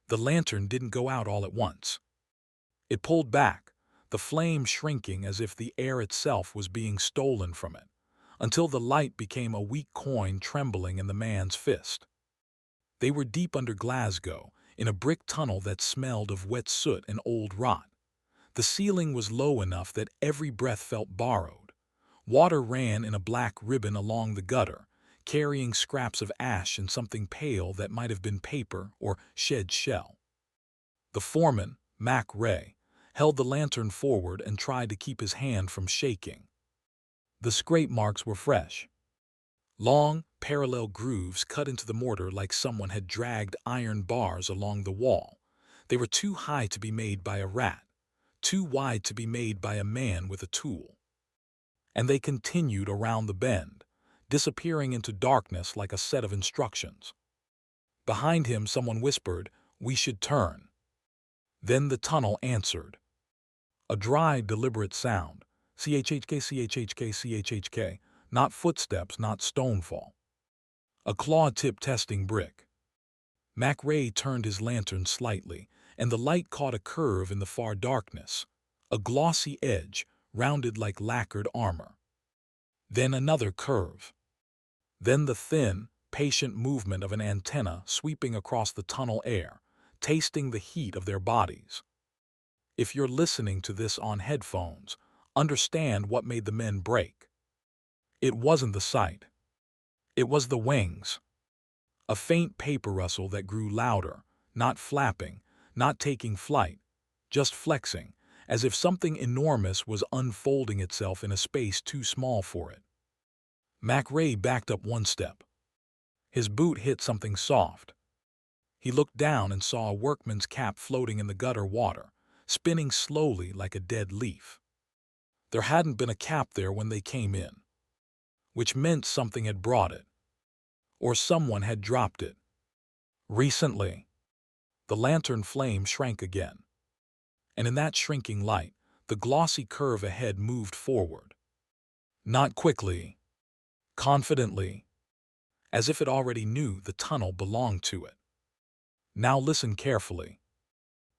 The lantern didn't go out all at once. It pulled back, the flame shrinking as if the air itself was being stolen from it, until the light became a weak coin trembling in the man's fist. They were deep under Glasgow, in a brick tunnel that smelled of wet soot and old rot. The ceiling was low enough that every breath felt borrowed. Water ran in a black ribbon along the gutter, carrying scraps of ash and something pale that might have been paper or shed shell. The foreman, Mac Ray, held the lantern forward and tried to keep his hand from shaking. The scrape marks were fresh. Long, parallel grooves cut into the mortar like someone had dragged iron bars along the wall. They were too high to be made by a rat, too wide to be made by a man with a tool. And they continued around the bend, disappearing into darkness like a set of instructions. Behind him, someone whispered, "We should turn." Then the tunnel answered. A dry, deliberate sound, chhk, chhk, chhk, not footsteps, not stonefall. A claw-tip testing brick. Mac Ray turned his lantern slightly, and the light caught a curve in the far darkness, a glossy edge, rounded like lacquered armor. Then another curve. Then the thin, patient movement of an antenna sweeping across the tunnel air, tasting the heat of their bodies. If you're listening to this on headphones, understand what made the men break. It wasn't the sight. It was the wings. A faint paper rustle that grew louder, not flapping, not taking flight, just flexing, as if something enormous was unfolding itself in a space too small for it. Mac Ray backed up one step. His boot hit something soft. He looked down and saw a workman's cap floating in the gutter water, spinning slowly like a dead leaf. There hadn't been a cap there when they came in, which meant something had brought it, or someone had dropped it. Recently. The lantern flame shrank again, and in that shrinking light, the glossy curve ahead moved forward. Not quickly, confidently, as if it already knew the tunnel belonged to it. Now listen carefully.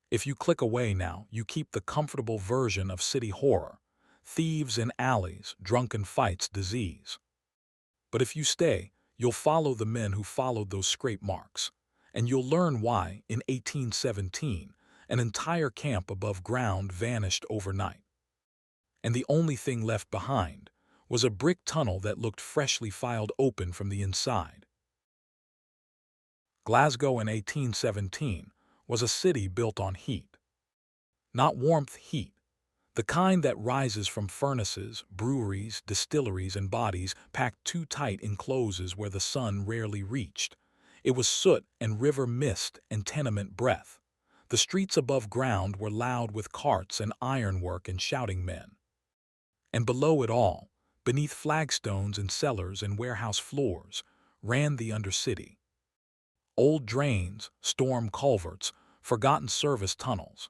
If you click away now, you keep the comfortable version of city horror, thieves in alleys, drunken fights, disease. But if you stay, you'll follow the men who followed those scrape marks, and you'll learn why, in 1817, an entire camp above ground vanished overnight. And the only thing left behind was a brick tunnel that looked freshly filed open from the inside. Glasgow in 1817 was a city built on heat. Not warmth, heat. The kind that rises from furnaces, breweries, distilleries, and bodies packed too tight in closes where the sun rarely reached. It was soot and river mist and tenement breath. The streets above ground were loud with carts and ironwork and shouting men. And below it all, beneath flagstones and cellars and warehouse floors, ran the Undercity. Old drains, storm culverts, forgotten service tunnels,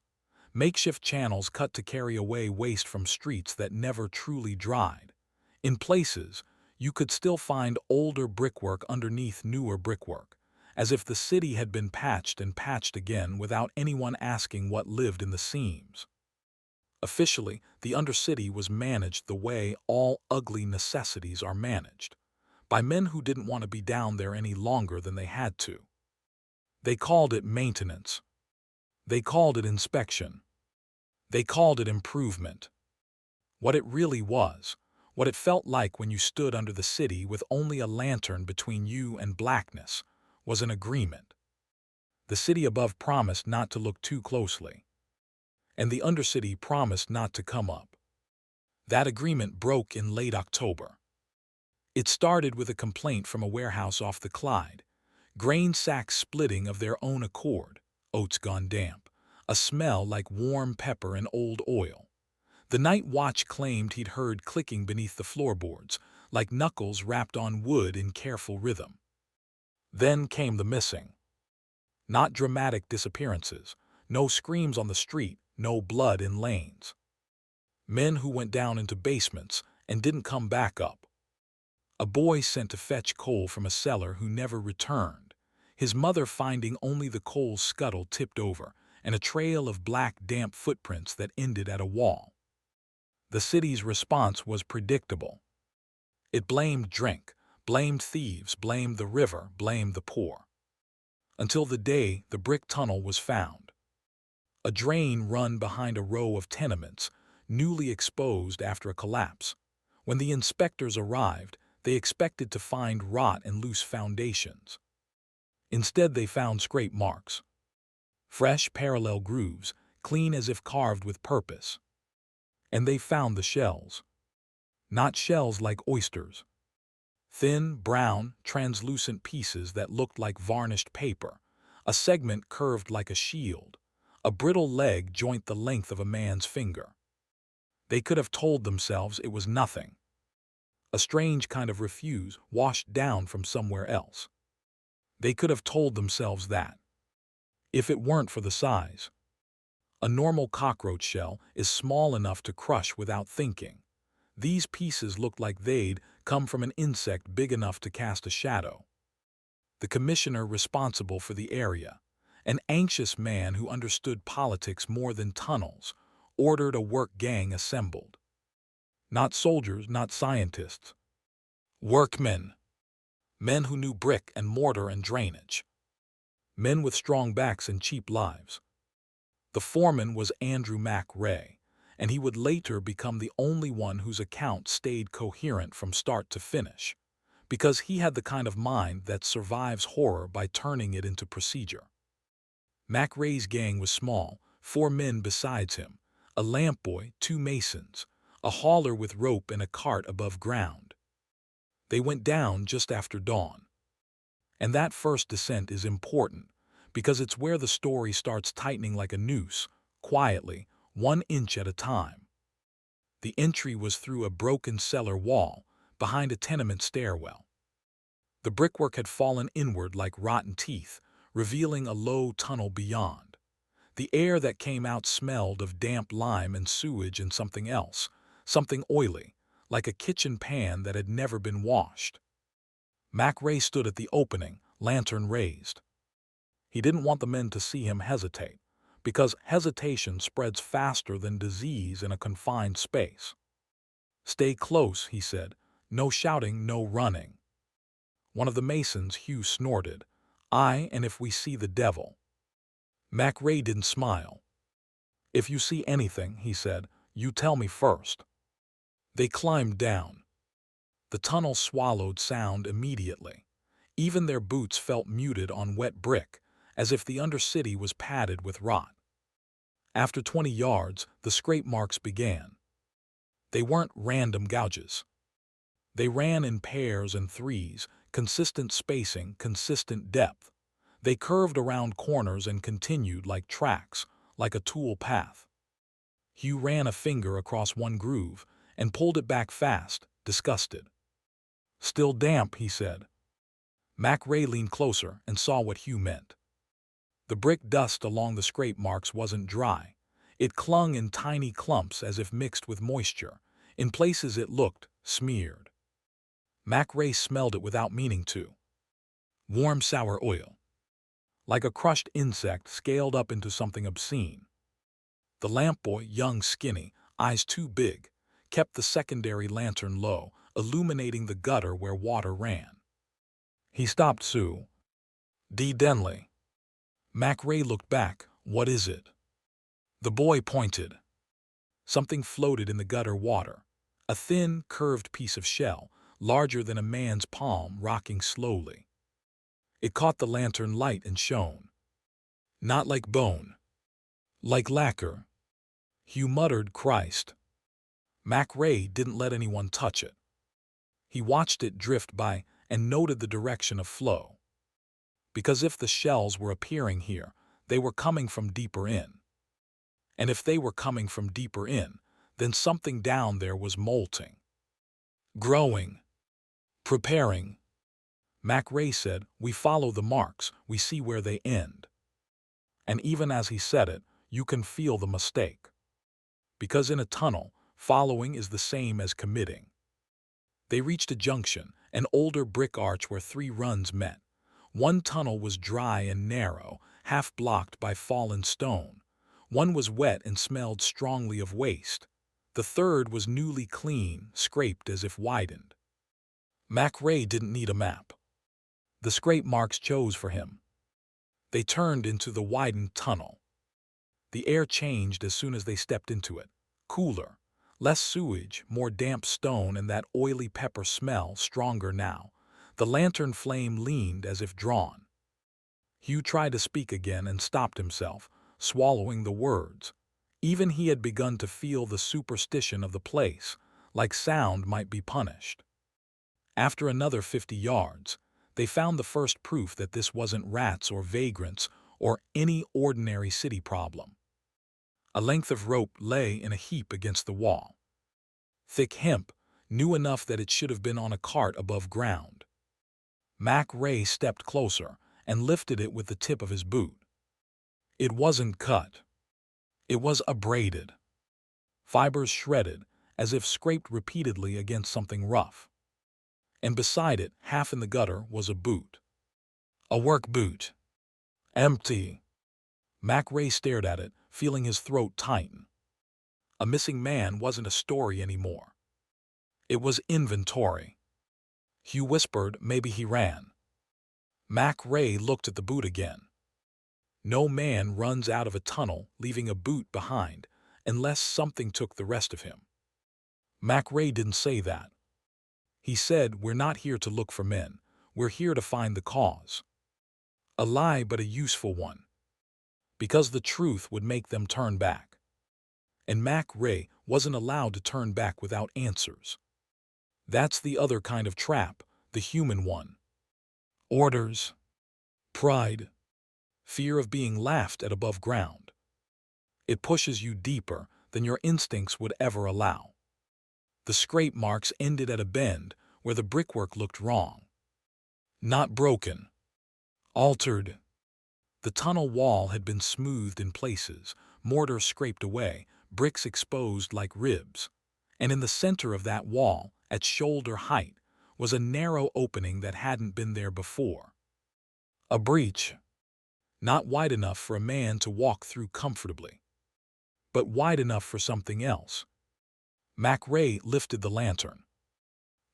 makeshift channels cut to carry away waste from streets that never truly dried. In places, you could still find older brickwork underneath newer brickwork, as if the city had been patched and patched again without anyone asking what lived in the seams. Officially, the Undercity was managed the way all ugly necessities are managed, by men who didn't want to be down there any longer than they had to. They called it maintenance. They called it inspection. They called it improvement. What it really was, what it felt like when you stood under the city with only a lantern between you and blackness, was an agreement. The city above promised not to look too closely, and the Undercity promised not to come up. That agreement broke in late October. It started with a complaint from a warehouse off the Clyde, grain sacks splitting of their own accord, oats gone damp, a smell like warm pepper and old oil. The night watch claimed he'd heard clicking beneath the floorboards, like knuckles rapped on wood in careful rhythm. Then came the missing. Not dramatic disappearances, no screams on the street, no blood in lanes. Men who went down into basements and didn't come back up. A boy sent to fetch coal from a cellar who never returned, his mother finding only the coal scuttle tipped over and a trail of black damp footprints that ended at a wall. The city's response was predictable. It blamed drink, blamed thieves, blamed the river, blamed the poor. Until the day the brick tunnel was found. A drain run behind a row of tenements, newly exposed after a collapse. When the inspectors arrived, they expected to find rot and loose foundations. Instead, they found scrape marks. Fresh, parallel grooves, clean as if carved with purpose. And they found the shells. Not shells like oysters. Thin, brown, translucent pieces that looked like varnished paper, a segment curved like a shield, a brittle leg joint the length of a man's finger. They could have told themselves it was nothing. A strange kind of refuse washed down from somewhere else. They could have told themselves that. If it weren't for the size. A normal cockroach shell is small enough to crush without thinking. These pieces looked like they'd come from an insect big enough to cast a shadow. The commissioner responsible for the area, an anxious man who understood politics more than tunnels, ordered a work gang assembled. Not soldiers, not scientists. Workmen. Men who knew brick and mortar and drainage. Men with strong backs and cheap lives. The foreman was Andrew Mac Ray, and he would later become the only one whose account stayed coherent from start to finish, because he had the kind of mind that survives horror by turning it into procedure. Mac Ray's gang was small, 4 men besides him, a lamp boy, 2 masons, a hauler with rope and a cart above ground. They went down just after dawn. And that first descent is important, because it's where the story starts tightening like a noose, quietly, 1 inch at a time. The entry was through a broken cellar wall, behind a tenement stairwell. The brickwork had fallen inward like rotten teeth, revealing a low tunnel beyond. The air that came out smelled of damp lime and sewage and something else, something oily, like a kitchen pan that had never been washed. Mac Ray stood at the opening, lantern raised. He didn't want the men to see him hesitate, because hesitation spreads faster than disease in a confined space. "Stay close," he said. "No shouting, no running." One of the masons, Hugh, snorted. "Aye, and if we see the devil." Mac Ray didn't smile. "If you see anything," he said, "you tell me first." They climbed down. The tunnel swallowed sound immediately. Even their boots felt muted on wet brick, as if the Undercity was padded with rot. After 20 yards, the scrape marks began. They weren't random gouges. They ran in pairs and threes, consistent spacing, consistent depth. They curved around corners and continued like tracks, like a tool path. Hugh ran a finger across one groove and pulled it back fast, disgusted. "Still damp," he said. Mac Ray leaned closer and saw what Hugh meant. The brick dust along the scrape marks wasn't dry. It clung in tiny clumps as if mixed with moisture. In places it looked smeared. Mac Ray smelled it without meaning to. Warm sour oil. Like a crushed insect scaled up into something obscene. The lamp boy, young, skinny, eyes too big, kept the secondary lantern low, illuminating the gutter where water ran. He stopped Sue. "D. Denley." Mac Ray looked back. "What is it?" The boy pointed. Something floated in the gutter water. A thin, curved piece of shell, larger than a man's palm, rocking slowly. It caught the lantern light and shone. Not like bone. Like lacquer. Hugh muttered, "Christ." Mac Ray didn't let anyone touch it. He watched it drift by and noted the direction of flow. Because if the shells were appearing here, they were coming from deeper in. And if they were coming from deeper in, then something down there was molting. Growing. Preparing. Mac Ray said, "We follow the marks, we see where they end." And even as he said it, you can feel the mistake. Because in a tunnel, following is the same as committing. They reached a junction, an older brick arch where 3 runs met. One tunnel was dry and narrow, half blocked by fallen stone. One was wet and smelled strongly of waste. The third was newly clean, scraped as if widened. Mac Ray didn't need a map. The scrape marks chose for him. They turned into the widened tunnel. The air changed as soon as they stepped into it. Cooler, less sewage, more damp stone, and that oily pepper smell stronger now. The lantern flame leaned as if drawn. Hugh tried to speak again and stopped himself, swallowing the words. Even he had begun to feel the superstition of the place, like sound might be punished. After another 50 yards, they found the first proof that this wasn't rats or vagrants or any ordinary city problem. A length of rope lay in a heap against the wall. Thick hemp, new enough that it should have been on a cart above ground. Mac Ray stepped closer and lifted it with the tip of his boot. It wasn't cut. It was abraded. Fibers shredded, as if scraped repeatedly against something rough. And beside it, half in the gutter, was a boot. A work boot. Empty. Mac Ray stared at it, feeling his throat tighten. A missing man wasn't a story anymore. It was inventory. Hugh whispered maybe he ran. Mac Ray looked at the boot again. No man runs out of a tunnel leaving a boot behind unless something took the rest of him. Mac Ray didn't say that. He said, "We're not here to look for men. We're here to find the cause." A lie, but a useful one. Because the truth would make them turn back. And Mac Ray wasn't allowed to turn back without answers. That's the other kind of trap, the human one. Orders. Pride. Fear of being laughed at above ground. It pushes you deeper than your instincts would ever allow. The scrape marks ended at a bend where the brickwork looked wrong. Not broken. Altered. The tunnel wall had been smoothed in places, mortar scraped away, bricks exposed like ribs. And in the center of that wall, at shoulder height, was a narrow opening that hadn't been there before. A breach. Not wide enough for a man to walk through comfortably, but wide enough for something else. Mac Ray lifted the lantern.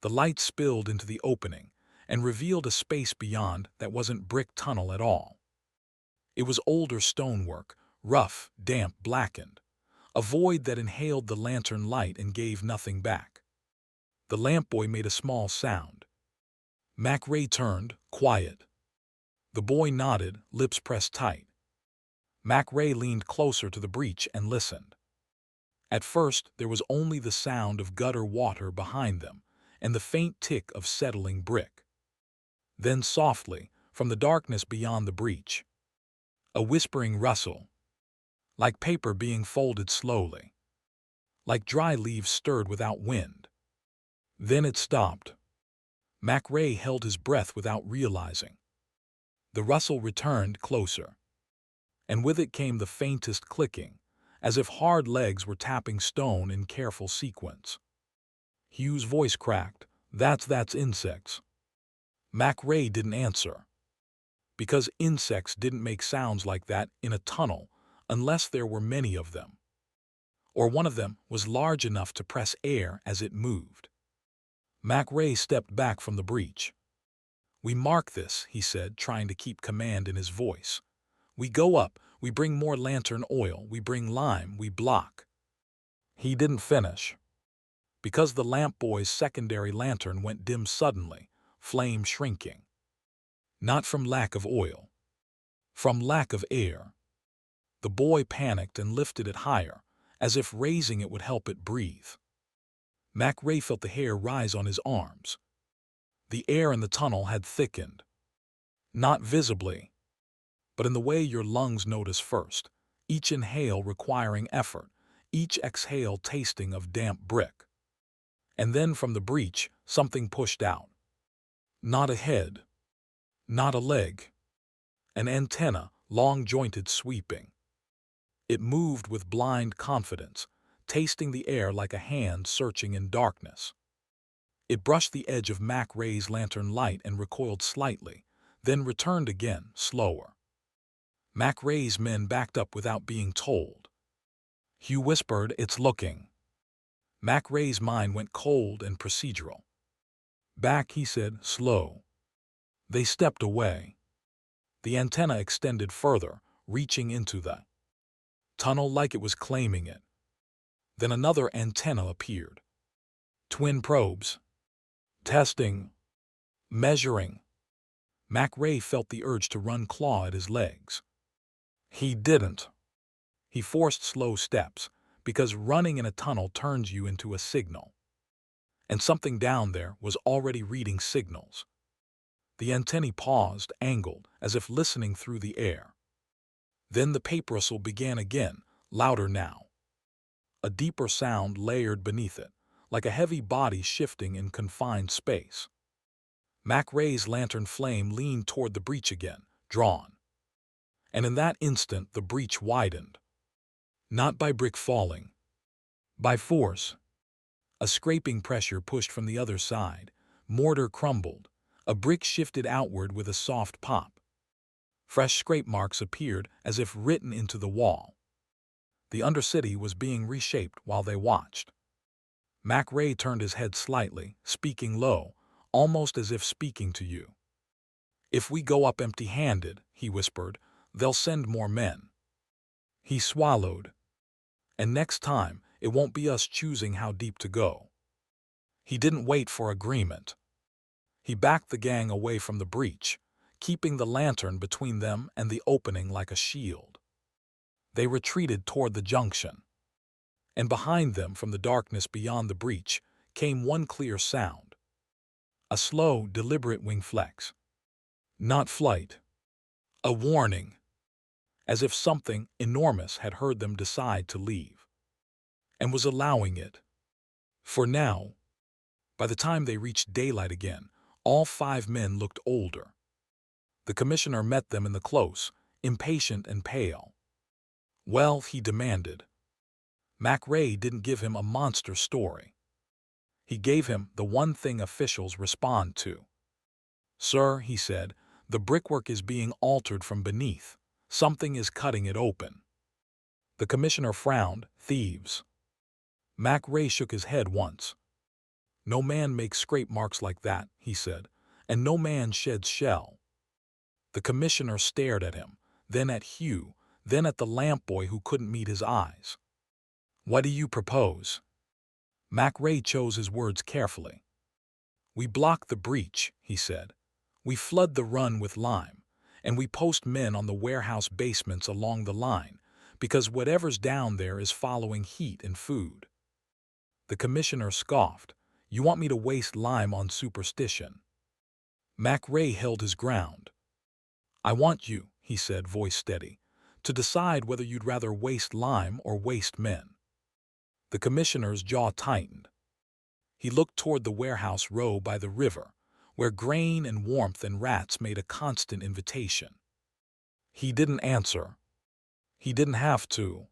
The light spilled into the opening and revealed a space beyond that wasn't brick tunnel at all. It was older stonework, rough, damp, blackened, a void that inhaled the lantern light and gave nothing back. The lamp boy made a small sound. Mac Ray turned, quiet. The boy nodded, lips pressed tight. Mac Ray leaned closer to the breach and listened. At first, there was only the sound of gutter water behind them and the faint tick of settling brick. Then softly, from the darkness beyond the breach, a whispering rustle, like paper being folded slowly, like dry leaves stirred without wind. Then it stopped. Mac Ray held his breath without realizing. The rustle returned closer, and with it came the faintest clicking, as if hard legs were tapping stone in careful sequence. Hugh's voice cracked. That's insects." Mac Ray didn't answer, because insects didn't make sounds like that in a tunnel unless there were many of them, or one of them was large enough to press air as it moved. Mac Ray stepped back from the breach. "We mark this," he said, trying to keep command in his voice. "We go up, we bring more lantern oil, we bring lime, we block." He didn't finish, because the lamp boy's secondary lantern went dim suddenly, flame shrinking. Not from lack of oil, from lack of air. The boy panicked and lifted it higher, as if raising it would help it breathe. Mac Ray felt the hair rise on his arms. The air in the tunnel had thickened. Not visibly, but in the way your lungs notice first, each inhale requiring effort, each exhale tasting of damp brick. And then from the breach, something pushed out. Not a head, not a leg, an antenna, long-jointed, sweeping. It moved with blind confidence, tasting the air like a hand searching in darkness. It brushed the edge of Mac Ray's lantern light and recoiled slightly, then returned again, slower. Mac Ray's men backed up without being told. Hugh whispered, "It's looking." Mac Ray's mind went cold and procedural. "Back," he said, "slow." They stepped away. The antenna extended further, reaching into the tunnel like it was claiming it. Then another antenna appeared. Twin probes. Testing. Measuring. Mac Ray felt the urge to run claw at his legs. He didn't. He forced slow steps, because running in a tunnel turns you into a signal. And something down there was already reading signals. The antennae paused, angled, as if listening through the air. Then the paper rustle began again, louder now. A deeper sound layered beneath it, like a heavy body shifting in confined space. Mac Ray's lantern flame leaned toward the breach again, drawn. And in that instant the breach widened. Not by brick falling. By force. A scraping pressure pushed from the other side. Mortar crumbled. A brick shifted outward with a soft pop. Fresh scrape marks appeared as if written into the wall. The Undercity was being reshaped while they watched. Mac Ray turned his head slightly, speaking low, almost as if speaking to you. "If we go up empty-handed," he whispered, "they'll send more men." He swallowed. "And next time, it won't be us choosing how deep to go." He didn't wait for agreement. He backed the gang away from the breach, keeping the lantern between them and the opening like a shield. They retreated toward the junction. And behind them, from the darkness beyond the breach, came one clear sound. A slow, deliberate wing flex. Not flight. A warning. As if something enormous had heard them decide to leave. And was allowing it. For now. By the time they reached daylight again, all 5 men looked older. The commissioner met them in the close, impatient and pale. "Well," he demanded. Mac Ray didn't give him a monster story. He gave him the one thing officials respond to. "Sir," he said, "the brickwork is being altered from beneath. Something is cutting it open." The commissioner frowned. "Thieves." Mac Ray shook his head once. "No man makes scrape marks like that," he said, "and no man sheds shell." The commissioner stared at him, then at Hugh, then at the lamp boy who couldn't meet his eyes. "What do you propose?" Mac Ray chose his words carefully. "We block the breach," he said. "We flood the run with lime, and we post men on the warehouse basements along the line, because whatever's down there is following heat and food." The commissioner scoffed. "You want me to waste lime on superstition?" Mac Ray held his ground. "I want you," he said, voice steady, "to decide whether you'd rather waste lime or waste men." The commissioner's jaw tightened. He looked toward the warehouse row by the river, where grain and warmth and rats made a constant invitation. He didn't answer. He didn't have to.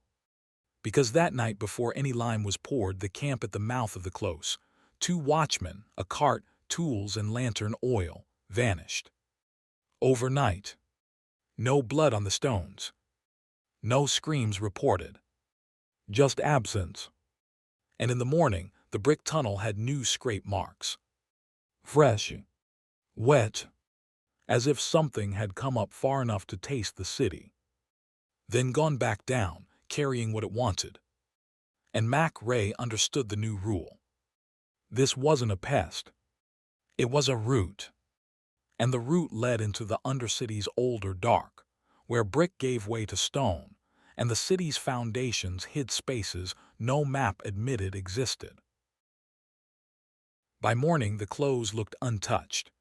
Because that night before any lime was poured, the camp at the mouth of the close, 2 watchmen, a cart, tools, and lantern oil, vanished. Overnight. No blood on the stones. No screams reported. Just absence. And in the morning, the brick tunnel had new scrape marks. Fresh. Wet. As if something had come up far enough to taste the city. Then gone back down, carrying what it wanted. And Mac Ray understood the new rule. This wasn't a pest. It was a route. And the route led into the Undercity's older dark, where brick gave way to stone, and the city's foundations hid spaces no map admitted existed. By morning, the close looked untouched.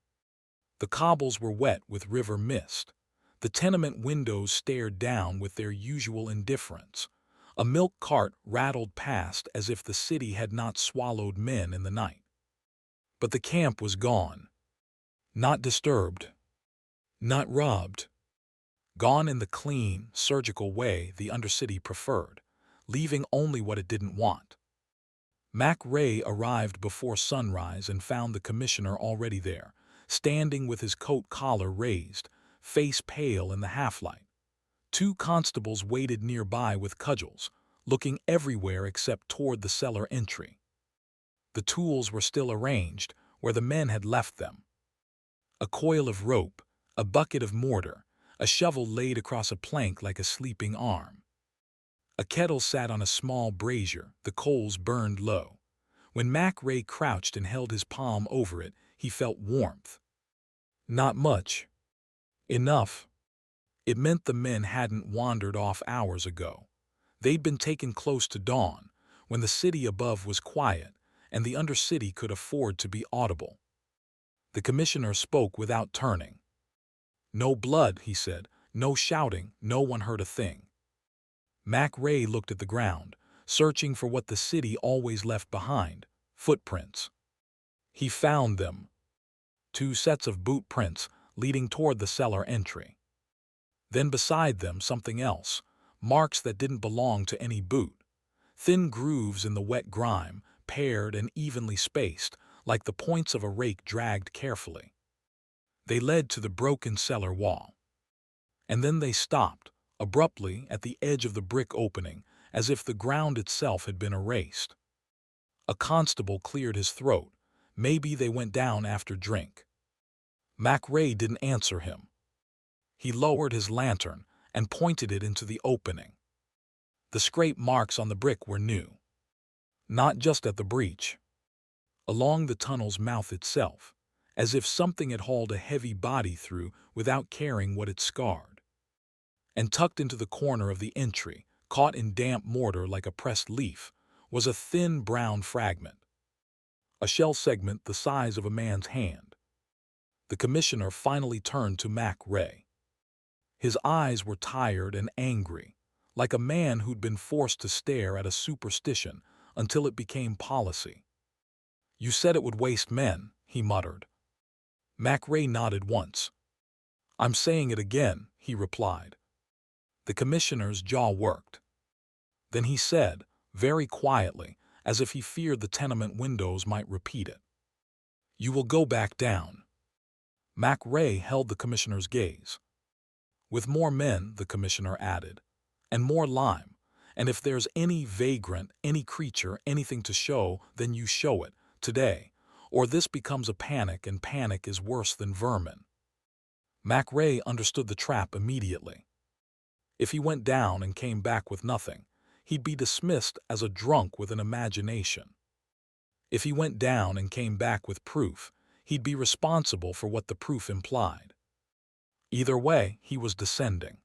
The cobbles were wet with river mist. The tenement windows stared down with their usual indifference. A milk cart rattled past as if the city had not swallowed men in the night. But the camp was gone. Not disturbed. Not robbed. Gone in the clean, surgical way the Undercity preferred, leaving only what it didn't want. Mac Ray arrived before sunrise and found the commissioner already there, standing with his coat collar raised, face pale in the half-light. Two constables waited nearby with cudgels, looking everywhere except toward the cellar entry. The tools were still arranged where the men had left them. A coil of rope, a bucket of mortar, a shovel laid across a plank like a sleeping arm. A kettle sat on a small brazier, the coals burned low. When Mac Ray crouched and held his palm over it, he felt warmth. Not much. Enough. It meant the men hadn't wandered off hours ago. They'd been taken close to dawn, when the city above was quiet and the Undercity could afford to be audible. The commissioner spoke without turning. No blood, he said, no shouting, no one heard a thing. Mac Ray looked at the ground, searching for what the city always left behind, footprints. He found them. 2 sets of boot prints leading toward the cellar entry. Then beside them something else, marks that didn't belong to any boot. Thin grooves in the wet grime, paired and evenly spaced, like the points of a rake dragged carefully. They led to the broken cellar wall. And then they stopped, abruptly at the edge of the brick opening, as if the ground itself had been erased. A constable cleared his throat. Maybe they went down after drink. Mac Ray didn't answer him. He lowered his lantern and pointed it into the opening. The scrape marks on the brick were new. Not just at the breach. Along the tunnel's mouth itself, as if something had hauled a heavy body through without caring what it scarred. And tucked into the corner of the entry, caught in damp mortar like a pressed leaf, was a thin brown fragment. A shell segment the size of a man's hand. The commissioner finally turned to Mac Ray. His eyes were tired and angry, like a man who'd been forced to stare at a superstition until it became policy. "You said it would waste men," he muttered. Mac Ray nodded once. "I'm saying it again," he replied. The commissioner's jaw worked. Then he said, very quietly, as if he feared the tenement windows might repeat it, "You will go back down." Mac Ray held the commissioner's gaze. "With more men," the commissioner added, "and more lime, and if there's any vagrant, any creature, anything to show, then you show it, today, or this becomes a panic, and panic is worse than vermin." Mac Ray understood the trap immediately. If he went down and came back with nothing, he'd be dismissed as a drunk with an imagination. If he went down and came back with proof, he'd be responsible for what the proof implied. Either way, he was descending.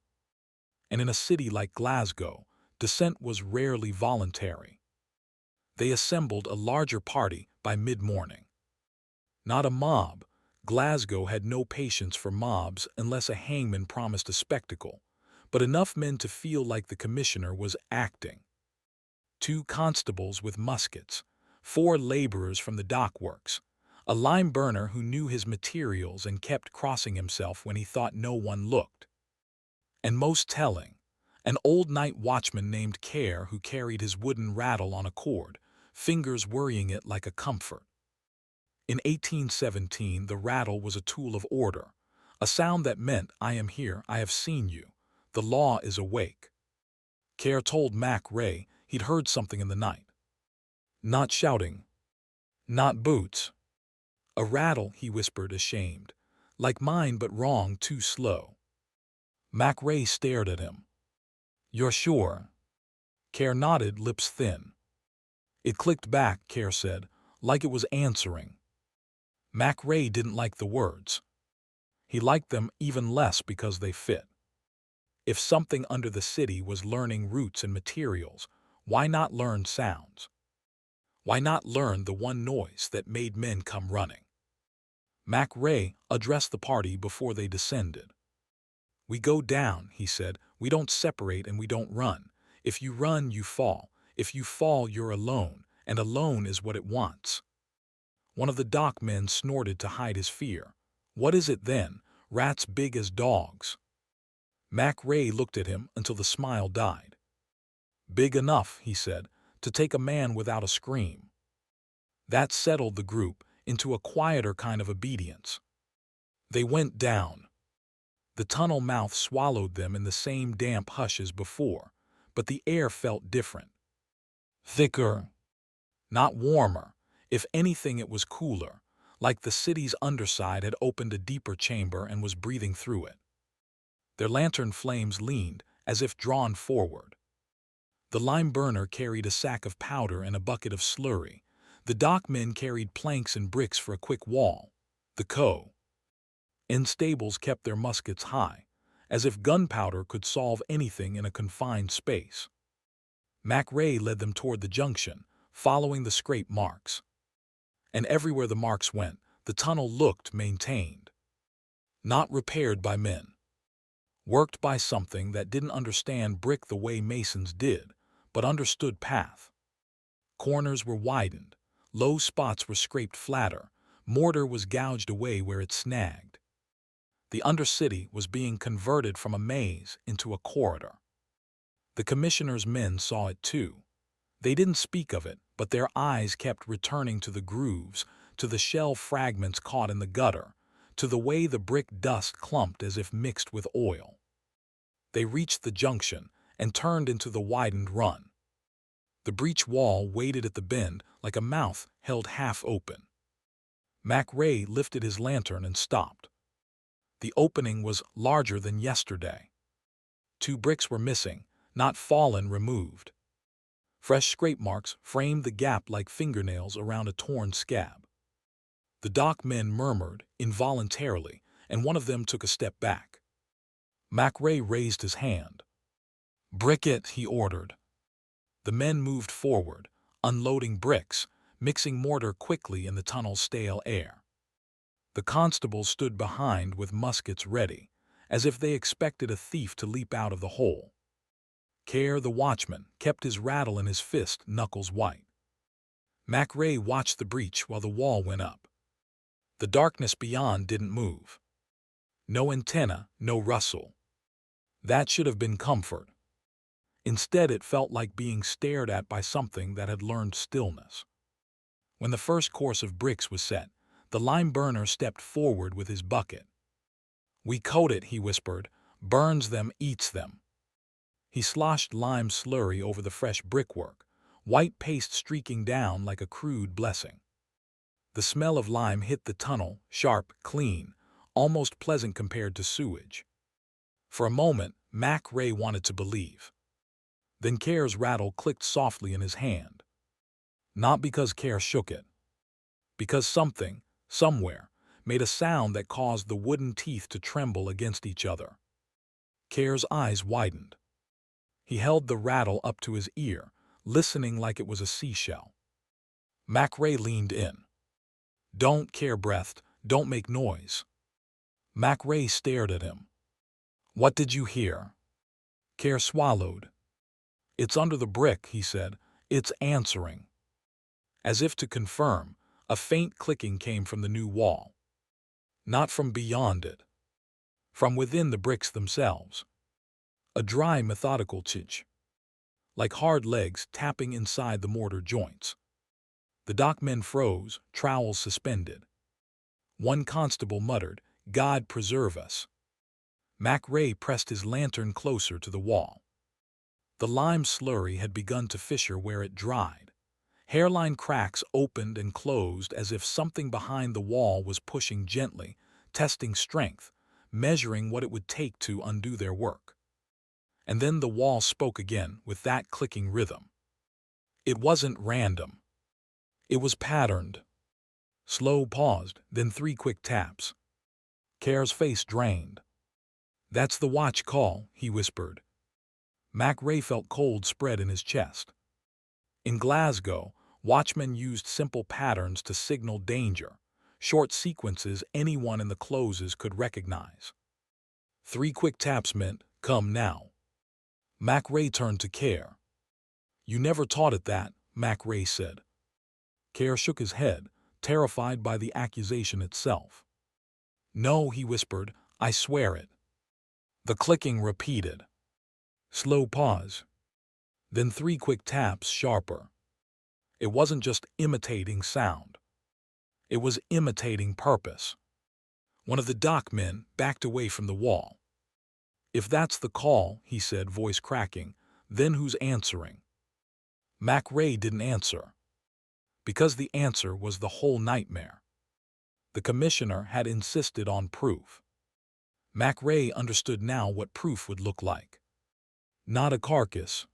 And in a city like Glasgow, descent was rarely voluntary. They assembled a larger party by mid-morning. Not a mob. Glasgow had no patience for mobs unless a hangman promised a spectacle, but enough men to feel like the commissioner was acting. 2 constables with muskets, 4 laborers from the dockworks, a lime burner who knew his materials and kept crossing himself when he thought no one looked. And most telling, an old night watchman named Care who carried his wooden rattle on a cord, fingers worrying it like a comfort. In 1817, the rattle was a tool of order, a sound that meant, "I am here, I have seen you. The law is awake." Care told Mac Ray he'd heard something in the night. Not shouting. Not boots. "A rattle," he whispered, ashamed. "Like mine, but wrong, too slow." Mac Ray stared at him. "You're sure?" Care nodded, lips thin. "It clicked back," Care said, like it was answering. Mac Ray didn't like the words. He liked them even less because they fit. If something under the city was learning roots and materials, why not learn sounds? Why not learn the one noise that made men come running? Mac Ray addressed the party before they descended. "We go down," he said. "We don't separate and we don't run. If you run, you fall. If you fall, you're alone, and alone is what it wants." One of the dock men snorted to hide his fear. "What is it then? Rats big as dogs." Mac Ray looked at him until the smile died. "Big enough," he said, "to take a man without a scream." That settled the group into a quieter kind of obedience. They went down. The tunnel mouth swallowed them in the same damp hush as before, but the air felt different. Thicker, not warmer. If anything, it was cooler, like the city's underside had opened a deeper chamber and was breathing through it. Their lantern flames leaned, as if drawn forward. The lime burner carried a sack of powder and a bucket of slurry. The dockmen carried planks and bricks for a quick wall. The stables kept their muskets high, as if gunpowder could solve anything in a confined space. MacRae led them toward the junction, following the scrape marks. And everywhere the marks went, the tunnel looked maintained. Not repaired by men. Worked by something that didn't understand brick the way masons did, but understood path. Corners were widened, low spots were scraped flatter, mortar was gouged away where it snagged. The Undercity was being converted from a maze into a corridor. The commissioner's men saw it too. They didn't speak of it, but their eyes kept returning to the grooves, to the shell fragments caught in the gutter, to the way the brick dust clumped as if mixed with oil. They reached the junction and turned into the widened run. The breech wall waited at the bend like a mouth held half open. MacRae lifted his lantern and stopped. The opening was larger than yesterday. 2 bricks were missing, not fallen, removed. Fresh scrape marks framed the gap like fingernails around a torn scab. The dockmen murmured involuntarily, and one of them took a step back. MacRae raised his hand. "Brick it," he ordered. The men moved forward, unloading bricks, mixing mortar quickly in the tunnel's stale air. The constables stood behind with muskets ready, as if they expected a thief to leap out of the hole. Care, the watchman, kept his rattle in his fist, knuckles white. MacRae watched the breach while the wall went up. The darkness beyond didn't move. No antenna, no rustle. That should have been comfort. Instead, it felt like being stared at by something that had learned stillness. When the first course of bricks was set, the lime burner stepped forward with his bucket. "We coat it," he whispered. "Burns them, eats them." He sloshed lime slurry over the fresh brickwork, white paste streaking down like a crude blessing. The smell of lime hit the tunnel, sharp, clean, almost pleasant compared to sewage. For a moment, MacRae wanted to believe. Then Care's rattle clicked softly in his hand. Not because Care shook it. Because something, somewhere, made a sound that caused the wooden teeth to tremble against each other. Care's eyes widened. He held the rattle up to his ear, listening like it was a seashell. MacRae leaned in. "Don't," Care breathed, "don't make noise." MacRae stared at him. "What did you hear?" Care swallowed. "It's under the brick," he said. "It's answering." As if to confirm, a faint clicking came from the new wall. Not from beyond it. From within the bricks themselves. A dry, methodical chitch. Like hard legs tapping inside the mortar joints. The dockmen froze, trowels suspended. One constable muttered, "God preserve us." MacRae pressed his lantern closer to the wall. The lime slurry had begun to fissure where it dried. Hairline cracks opened and closed as if something behind the wall was pushing gently, testing strength, measuring what it would take to undo their work. And then the wall spoke again with that clicking rhythm. It wasn't random. It was patterned. Slow paused, then 3 quick taps. Care's face drained. "That's the watch call," he whispered. MacRae felt cold spread in his chest. In Glasgow, watchmen used simple patterns to signal danger, short sequences anyone in the closes could recognize. 3 quick taps meant, "Come now." MacRae turned to Care. "You never taught it that," MacRae said. Care shook his head, terrified by the accusation itself. "No," he whispered, "I swear it." The clicking repeated. Slow pause. Then 3 quick taps, sharper. It wasn't just imitating sound. It was imitating purpose. One of the dockmen backed away from the wall. "If that's the call," he said, voice cracking, "then who's answering?" Mac Ray didn't answer. Because the answer was the whole nightmare. The commissioner had insisted on proof. Mac Ray understood now what proof would look like. Not a carcass.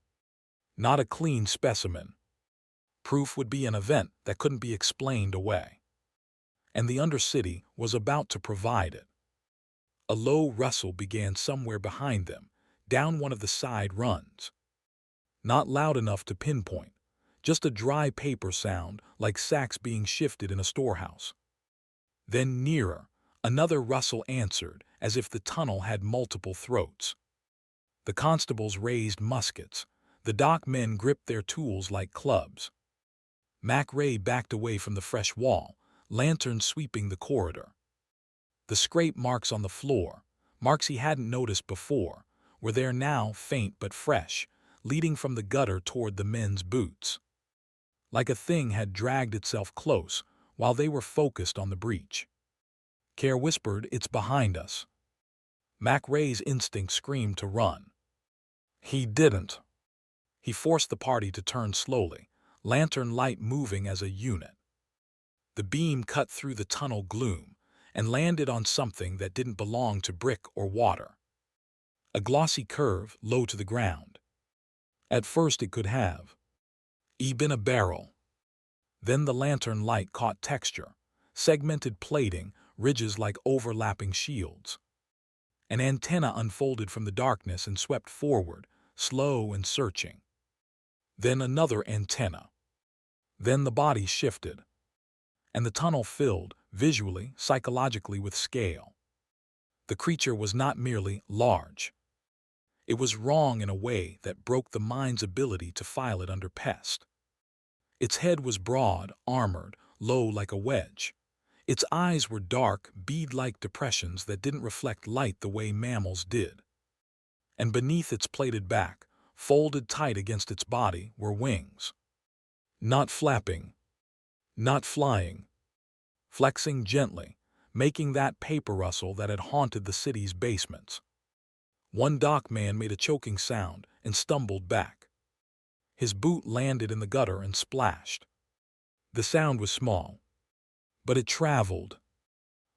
Not a clean specimen. Proof would be an event that couldn't be explained away. And the Undercity was about to provide it. A low rustle began somewhere behind them, down one of the side runs. Not loud enough to pinpoint, just a dry paper sound like sacks being shifted in a storehouse. Then nearer, another rustle answered, as if the tunnel had multiple throats. The constables raised muskets. The dock men gripped their tools like clubs. Mac Ray backed away from the fresh wall, lantern sweeping the corridor. The scrape marks on the floor, marks he hadn't noticed before, were there now, faint but fresh, leading from the gutter toward the men's boots. Like a thing had dragged itself close while they were focused on the breach. Care whispered, "It's behind us." Mac Ray's instinct screamed to run. He didn't. He forced the party to turn slowly, lantern light moving as a unit. The beam cut through the tunnel gloom and landed on something that didn't belong to brick or water. A glossy curve low to the ground. At first it could have been a barrel. Then the lantern light caught texture, segmented plating, ridges like overlapping shields. An antenna unfolded from the darkness and swept forward, slow and searching. Then another antenna. Then the body shifted. And the tunnel filled, visually, psychologically, with scale. The creature was not merely large. It was wrong in a way that broke the mind's ability to file it under pest. Its head was broad, armored, low like a wedge. Its eyes were dark, bead-like depressions that didn't reflect light the way mammals did. And beneath its plated back, folded tight against its body, were wings. Not flapping. Not flying. Flexing gently, making that paper rustle that had haunted the city's basements. One dockman made a choking sound and stumbled back. His boot landed in the gutter and splashed. The sound was small, but it traveled.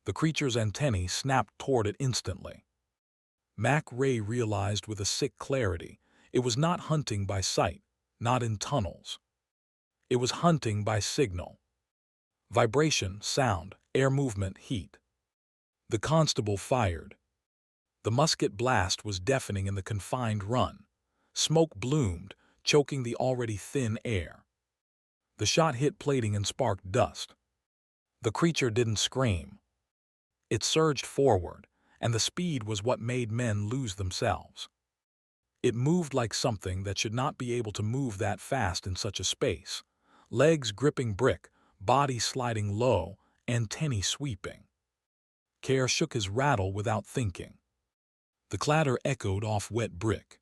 The creature's antennae snapped toward it instantly. Mac Ray realized with a sick clarity it was not hunting by sight, not in tunnels. It was hunting by signal. Vibration, sound, air movement, heat. The constable fired. The musket blast was deafening in the confined run. Smoke bloomed, choking the already thin air. The shot hit plating and sparked dust. The creature didn't scream. It surged forward, and the speed was what made men lose themselves. It moved like something that should not be able to move that fast in such a space. Legs gripping brick, body sliding low, antennae sweeping. Care shook his rattle without thinking. The clatter echoed off wet brick.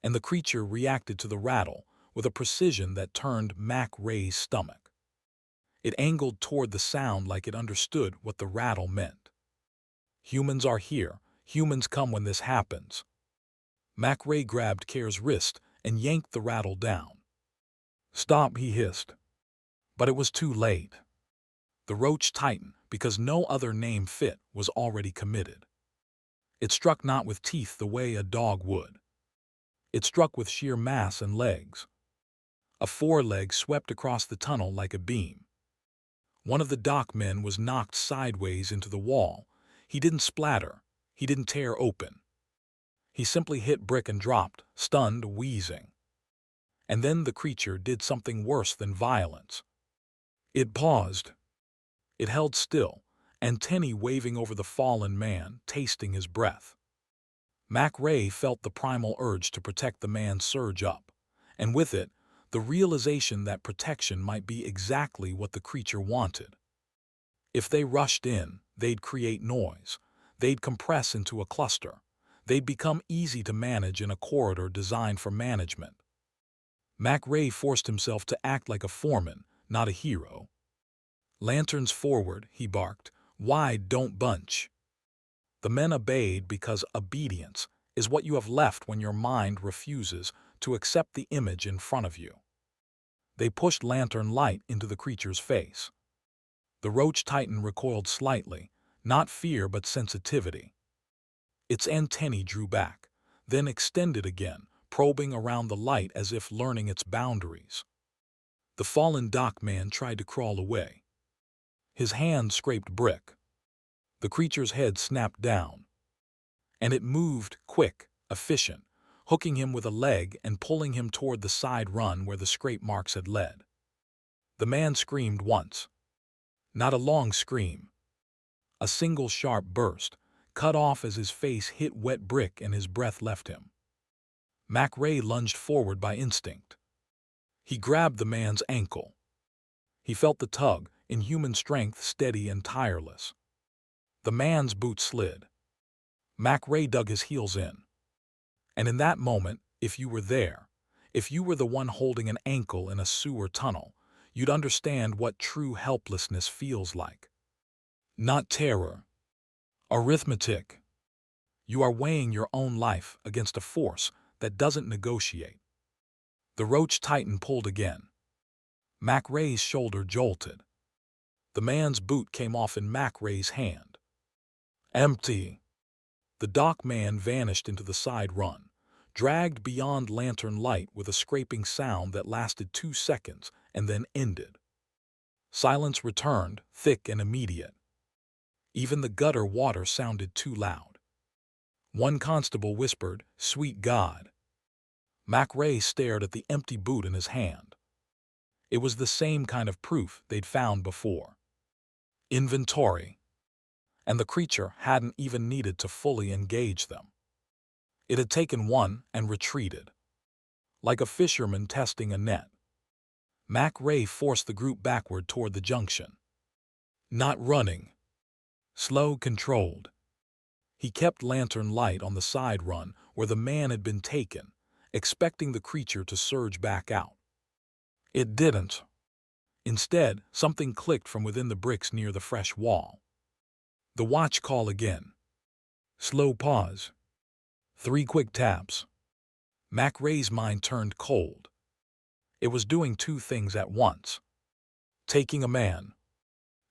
And the creature reacted to the rattle with a precision that turned Mac Ray's stomach. It angled toward the sound like it understood what the rattle meant. Humans are here. Humans come when this happens. Mac Ray grabbed Care's wrist and yanked the rattle down. "Stop," he hissed. But it was too late. The roach tightened because no other name fit was already committed. It struck not with teeth the way a dog would. It struck with sheer mass and legs. A foreleg swept across the tunnel like a beam. One of the dockmen was knocked sideways into the wall. He didn't splatter. He didn't tear open. He simply hit brick and dropped, stunned, wheezing. And then the creature did something worse than violence. It paused. It held still, antennae waving over the fallen man, tasting his breath. Mac Ray felt the primal urge to protect the man surge up, and with it, the realization that protection might be exactly what the creature wanted. If they rushed in, they'd create noise. They'd compress into a cluster. They'd become easy to manage in a corridor designed for management. Mac Ray forced himself to act like a foreman, not a hero. "Lanterns forward," he barked, Wide, don't bunch. The men obeyed because obedience is what you have left when your mind refuses to accept the image in front of you. They pushed lantern light into the creature's face. The roach titan recoiled slightly, not fear but sensitivity. Its antennae drew back, then extended again, probing around the light as if learning its boundaries. The fallen dockman tried to crawl away. His hand scraped brick. The creature's head snapped down. And it moved, quick, efficient, hooking him with a leg and pulling him toward the side run where the scrape marks had led. The man screamed once. Not a long scream. A single sharp burst, cut off as his face hit wet brick and his breath left him. MacRae lunged forward by instinct. He grabbed the man's ankle. He felt the tug, inhuman strength steady and tireless. The man's boot slid. MacRae dug his heels in. And in that moment, if you were there, if you were the one holding an ankle in a sewer tunnel, you'd understand what true helplessness feels like. Not terror. Arithmetic. You are weighing your own life against a force that doesn't negotiate. The roach titan pulled again. MacRae's shoulder jolted. The man's boot came off in MacRae's hand. Empty. The dock man vanished into the side run, dragged beyond lantern light with a scraping sound that lasted 2 seconds and then ended. Silence returned, thick and immediate. Even the gutter water sounded too loud. One constable whispered, "Sweet God." MacRae stared at the empty boot in his hand. It was the same kind of proof they'd found before. Inventory. And the creature hadn't even needed to fully engage them. It had taken one and retreated. Like a fisherman testing a net. MacRae forced the group backward toward the junction. Not running. Slow, controlled. He kept lantern light on the side run where the man had been taken, expecting the creature to surge back out. It didn't. Instead, something clicked from within the bricks near the fresh wall. The watch call again. Slow pause. 3 quick taps. MacRae's mind turned cold. It was doing 2 things at once. Taking a man.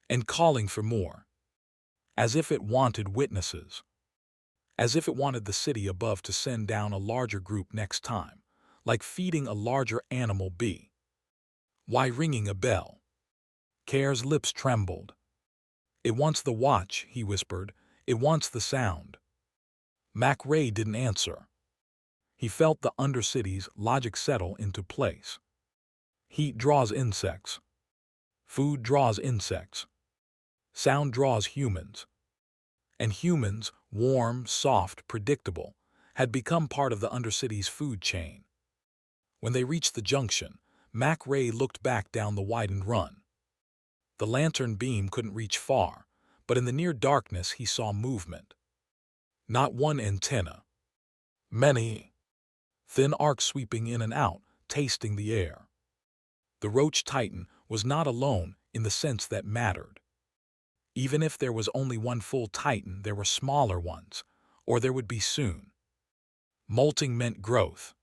And calling for more. As if it wanted witnesses. As if it wanted the city above to send down a larger group next time, like feeding a larger animal bee. Why ringing a bell? Care's lips trembled. It wants the watch, he whispered. It wants the sound. MacRae didn't answer. He felt the Undercity's logic settle into place. Heat draws insects. Food draws insects. Sound draws humans. And humans, warm, soft, predictable, had become part of the Undercity's food chain. When they reached the junction, MacRae looked back down the widened run. The lantern beam couldn't reach far, but in the near darkness he saw movement. Not one antenna. Many. Thin arcs sweeping in and out, tasting the air. The roach titan was not alone in the sense that mattered. Even if there was only one full titan, there were smaller ones, or there would be soon. Molting meant growth.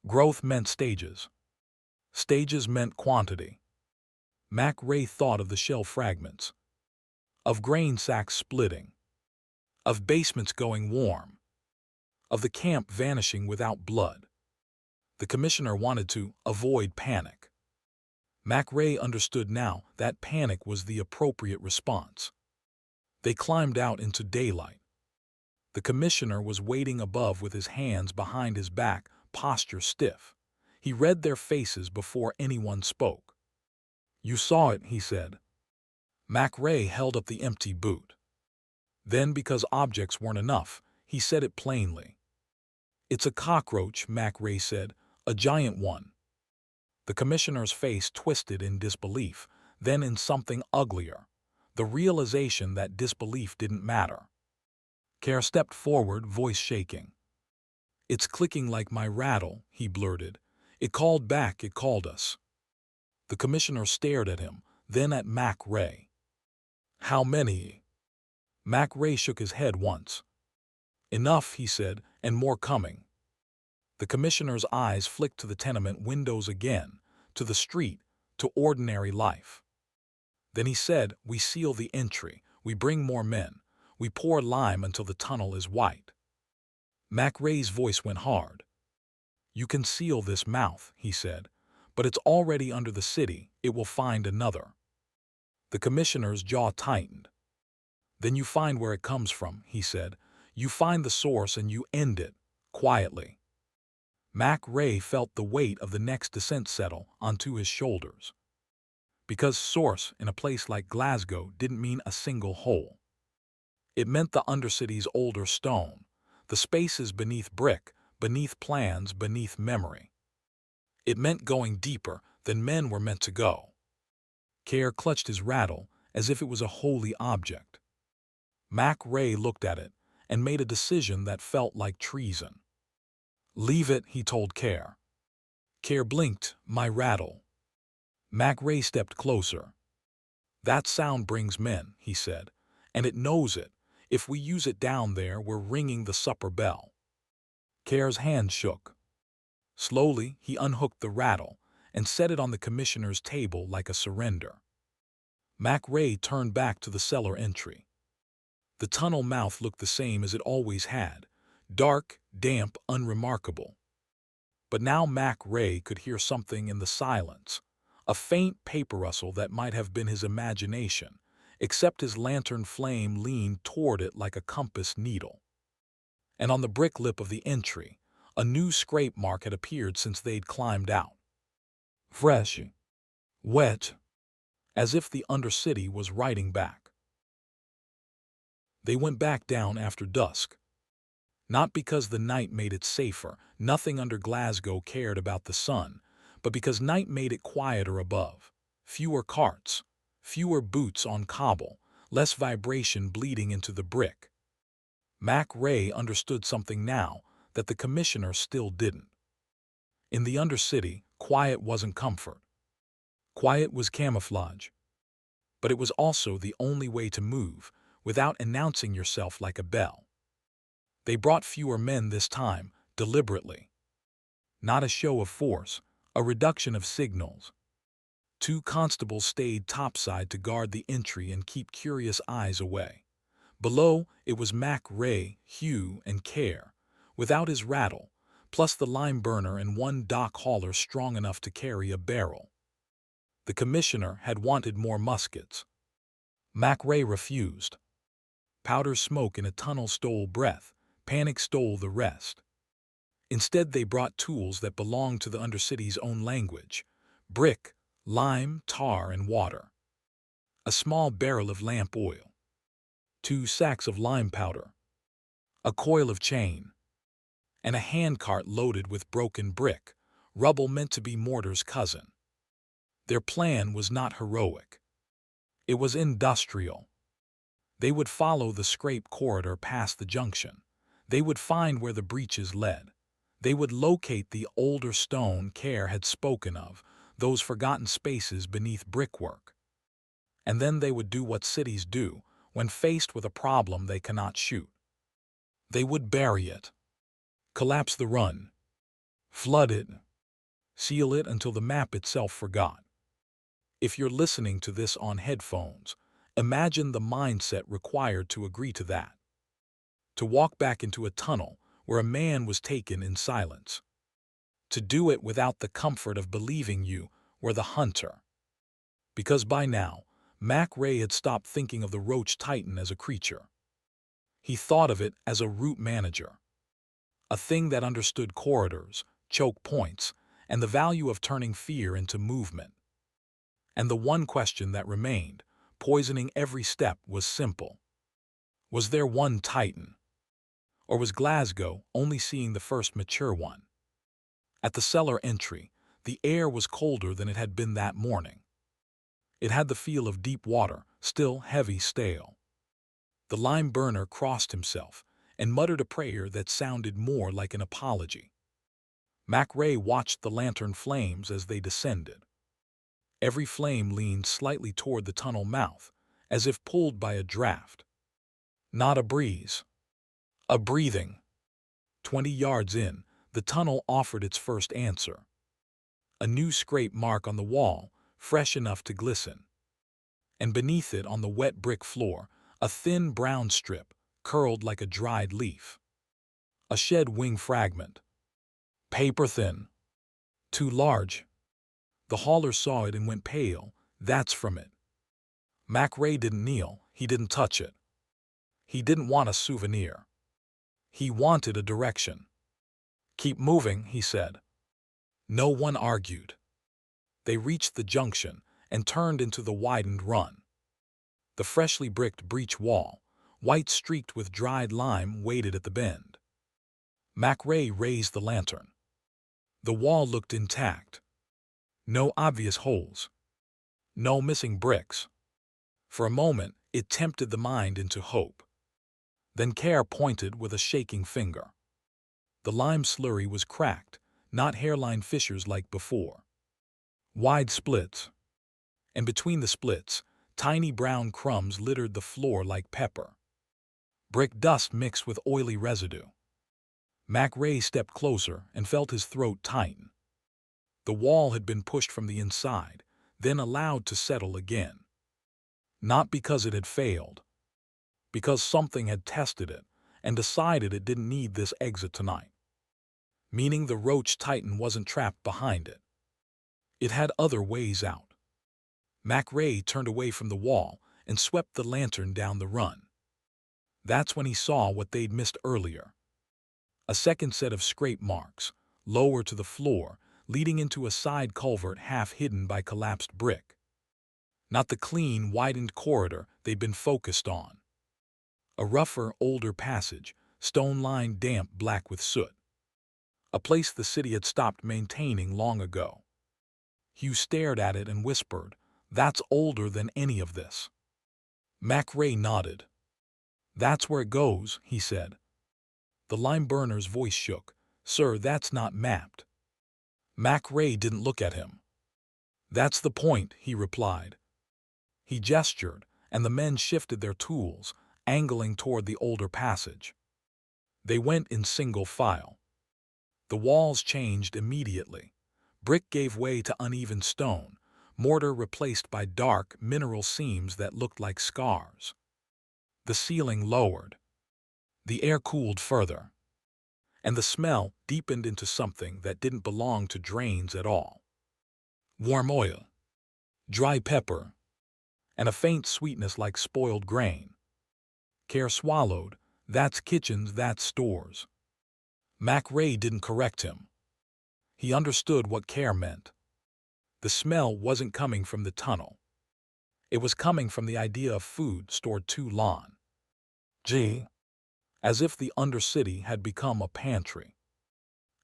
Growth meant stages. Stages meant quantity. MacRae thought of the shell fragments. Of grain sacks splitting. Of basements going warm. Of the camp vanishing without blood. The commissioner wanted to avoid panic. MacRae understood now that panic was the appropriate response. They climbed out into daylight. The commissioner was waiting above with his hands behind his back, posture stiff. He read their faces before anyone spoke. "You saw it," he said. MacRae held up the empty boot. Then, because objects weren't enough, he said it plainly. "It's a cockroach," MacRae said, "a giant one." The commissioner's face twisted in disbelief, then in something uglier, the realization that disbelief didn't matter. Care stepped forward, voice shaking. "It's clicking like my rattle," he blurted. "It called back, it called us." The commissioner stared at him, then at MacRae. How many? Mac Ray shook his head once. Enough, he said, and more coming. The commissioner's eyes flicked to the tenement windows again, to the street, to ordinary life. Then he said, we seal the entry, we bring more men, we pour lime until the tunnel is white. Mac Ray's voice went hard. You can seal this mouth, he said, but it's already under the city, it will find another. The commissioner's jaw tightened. Then you find where it comes from, he said. You find the source and you end it, quietly. Mac Ray felt the weight of the next descent settle onto his shoulders. Because source in a place like Glasgow didn't mean a single hole. It meant the Undercity's older stone, the spaces beneath brick, beneath plans, beneath memory. It meant going deeper than men were meant to go. Care clutched his rattle as if it was a holy object. Mac Ray looked at it and made a decision that felt like treason. Leave it, he told Care. Care blinked, my rattle. Mac Ray stepped closer. That sound brings men, he said, and it knows it. If we use it down there, we're ringing the supper bell. Care's hand shook. Slowly, he unhooked the rattle and set it on the commissioner's table like a surrender. Mac Ray turned back to the cellar entry. The tunnel mouth looked the same as it always had, dark, damp, unremarkable. But now Mac Ray could hear something in the silence, a faint paper rustle that might have been his imagination, except his lantern flame leaned toward it like a compass needle. And on the brick lip of the entry, a new scrape mark had appeared since they'd climbed out. Fresh, wet, as if the Undercity was writing back. They went back down after dusk. Not because the night made it safer, nothing under Glasgow cared about the sun, but because night made it quieter above. Fewer carts, fewer boots on cobble, less vibration bleeding into the brick. Mac Ray understood something now that the commissioner still didn't. In the Undercity, quiet wasn't comfort. Quiet was camouflage. But it was also the only way to move without announcing yourself like a bell. They brought fewer men this time, deliberately. Not a show of force, a reduction of signals. 2 constables stayed topside to guard the entry and keep curious eyes away. Below, it was Mac Ray, Hugh, and Care, without his rattle, plus the lime burner and 1 dock hauler strong enough to carry a barrel. The commissioner had wanted more muskets. Mac Ray refused. Powder smoke in a tunnel stole breath, panic stole the rest. Instead, they brought tools that belonged to the Undercity's own language: brick, lime, tar, and water. A small barrel of lamp oil. 2 sacks of lime powder. A coil of chain. And a handcart loaded with broken brick, rubble meant to be mortar's cousin. Their plan was not heroic. It was industrial. They would follow the scrape corridor past the junction. They would find where the breaches led. They would locate the older stone Care had spoken of, those forgotten spaces beneath brickwork. And then they would do what cities do when faced with a problem they cannot shoot. They would bury it. Collapse the run. Flood it. Seal it until the map itself forgot. If you're listening to this on headphones, imagine the mindset required to agree to that. To walk back into a tunnel where a man was taken in silence. To do it without the comfort of believing you were the hunter. Because by now, Mac Ray had stopped thinking of the Roach Titan as a creature. He thought of it as a route manager. A thing that understood corridors, choke points, and the value of turning fear into movement. And the one question that remained, poisoning every step, was simple. Was there one Titan? Or was Glasgow only seeing the first mature one? At the cellar entry, the air was colder than it had been that morning. It had the feel of deep water, still heavy, stale. The lime burner crossed himself and muttered a prayer that sounded more like an apology. Mac Ray watched the lantern flames as they descended. Every flame leaned slightly toward the tunnel mouth, as if pulled by a draft. Not a breeze. A breathing. 20 yards in, the tunnel offered its first answer. A new scrape mark on the wall, fresh enough to glisten. And beneath it on the wet brick floor, a thin brown strip, curled like a dried leaf. A shed wing fragment. Paper thin. Too large. The hauler saw it and went pale. That's from it. Mac Ray didn't kneel, he didn't touch it. He didn't want a souvenir. He wanted a direction. Keep moving, he said. No one argued. They reached the junction and turned into the widened run. The freshly bricked breach wall, white streaked with dried lime, waited at the bend. Mac Ray raised the lantern. The wall looked intact. No obvious holes. No missing bricks. For a moment, it tempted the mind into hope. Then care pointed with a shaking finger. The lime slurry was cracked, not hairline fissures like before. Wide splits. And between the splits, tiny brown crumbs littered the floor like pepper. Brick dust mixed with oily residue. Mac Ray stepped closer and felt his throat tighten. The wall had been pushed from the inside, then allowed to settle again. Not because it had failed. Because something had tested it and decided it didn't need this exit tonight. Meaning the Roach Titan wasn't trapped behind it. It had other ways out. Mac Ray turned away from the wall and swept the lantern down the run. That's when he saw what they'd missed earlier. A second set of scrape marks, lower to the floor, leading into a side culvert half hidden by collapsed brick. Not the clean, widened corridor they'd been focused on. A rougher, older passage, stone-lined, damp, black with soot. A place the city had stopped maintaining long ago. Hugh stared at it and whispered, "That's older than any of this." Mac Ray nodded. "That's where it goes," he said. The lime burner's voice shook. "Sir, that's not mapped." Mac Ray didn't look at him. "That's the point," he replied. He gestured, and the men shifted their tools, angling toward the older passage. They went in single file. The walls changed immediately. Brick gave way to uneven stone, mortar replaced by dark, mineral seams that looked like scars. The ceiling lowered. The air cooled further. And the smell deepened into something that didn't belong to drains at all. Warm oil, dry pepper, and a faint sweetness like spoiled grain. Care swallowed. "That's kitchens, that's stores." Mac Ray didn't correct him. He understood what Care meant. The smell wasn't coming from the tunnel. It was coming from the idea of food stored too long. As if the Undercity had become a pantry.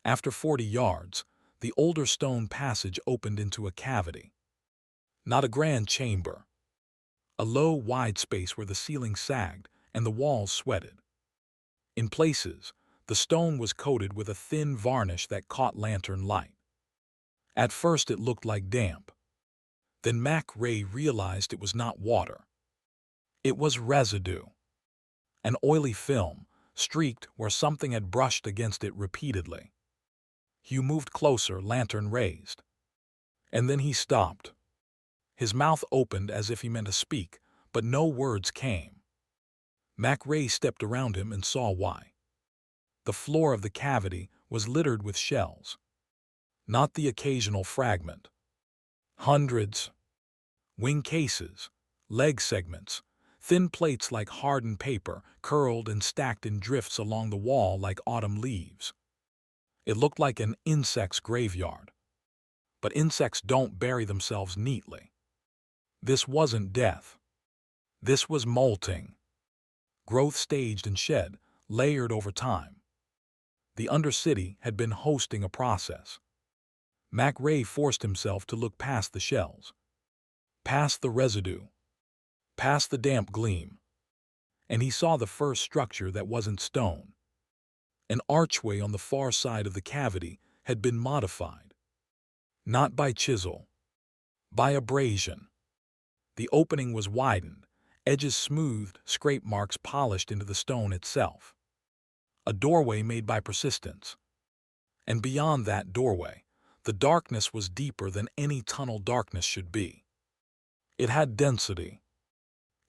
After 40 yards, the older stone passage opened into a cavity. Not a grand chamber. A low, wide space where the ceiling sagged and the walls sweated. In places, the stone was coated with a thin varnish that caught lantern light. At first it looked like damp. Then Mac Ray realized it was not water. It was residue. An oily film, streaked where something had brushed against it repeatedly. Hugh moved closer, lantern raised. And then he stopped. His mouth opened as if he meant to speak, but no words came. Mac Ray stepped around him and saw why. The floor of the cavity was littered with shells. Not the occasional fragment. Hundreds. Wing cases, leg segments, thin plates like hardened paper, curled and stacked in drifts along the wall like autumn leaves. It looked like an insect's graveyard. But insects don't bury themselves neatly. This wasn't death. This was molting. Growth staged and shed, layered over time. The Undercity had been hosting a process. Mac Ray forced himself to look past the shells. Past the residue. Past the damp gleam. And he saw the first structure that wasn't stone. An archway on the far side of the cavity had been modified. Not by chisel. By abrasion. The opening was widened, edges smoothed, scrape marks polished into the stone itself. A doorway made by persistence. And beyond that doorway, the darkness was deeper than any tunnel darkness should be. It had density.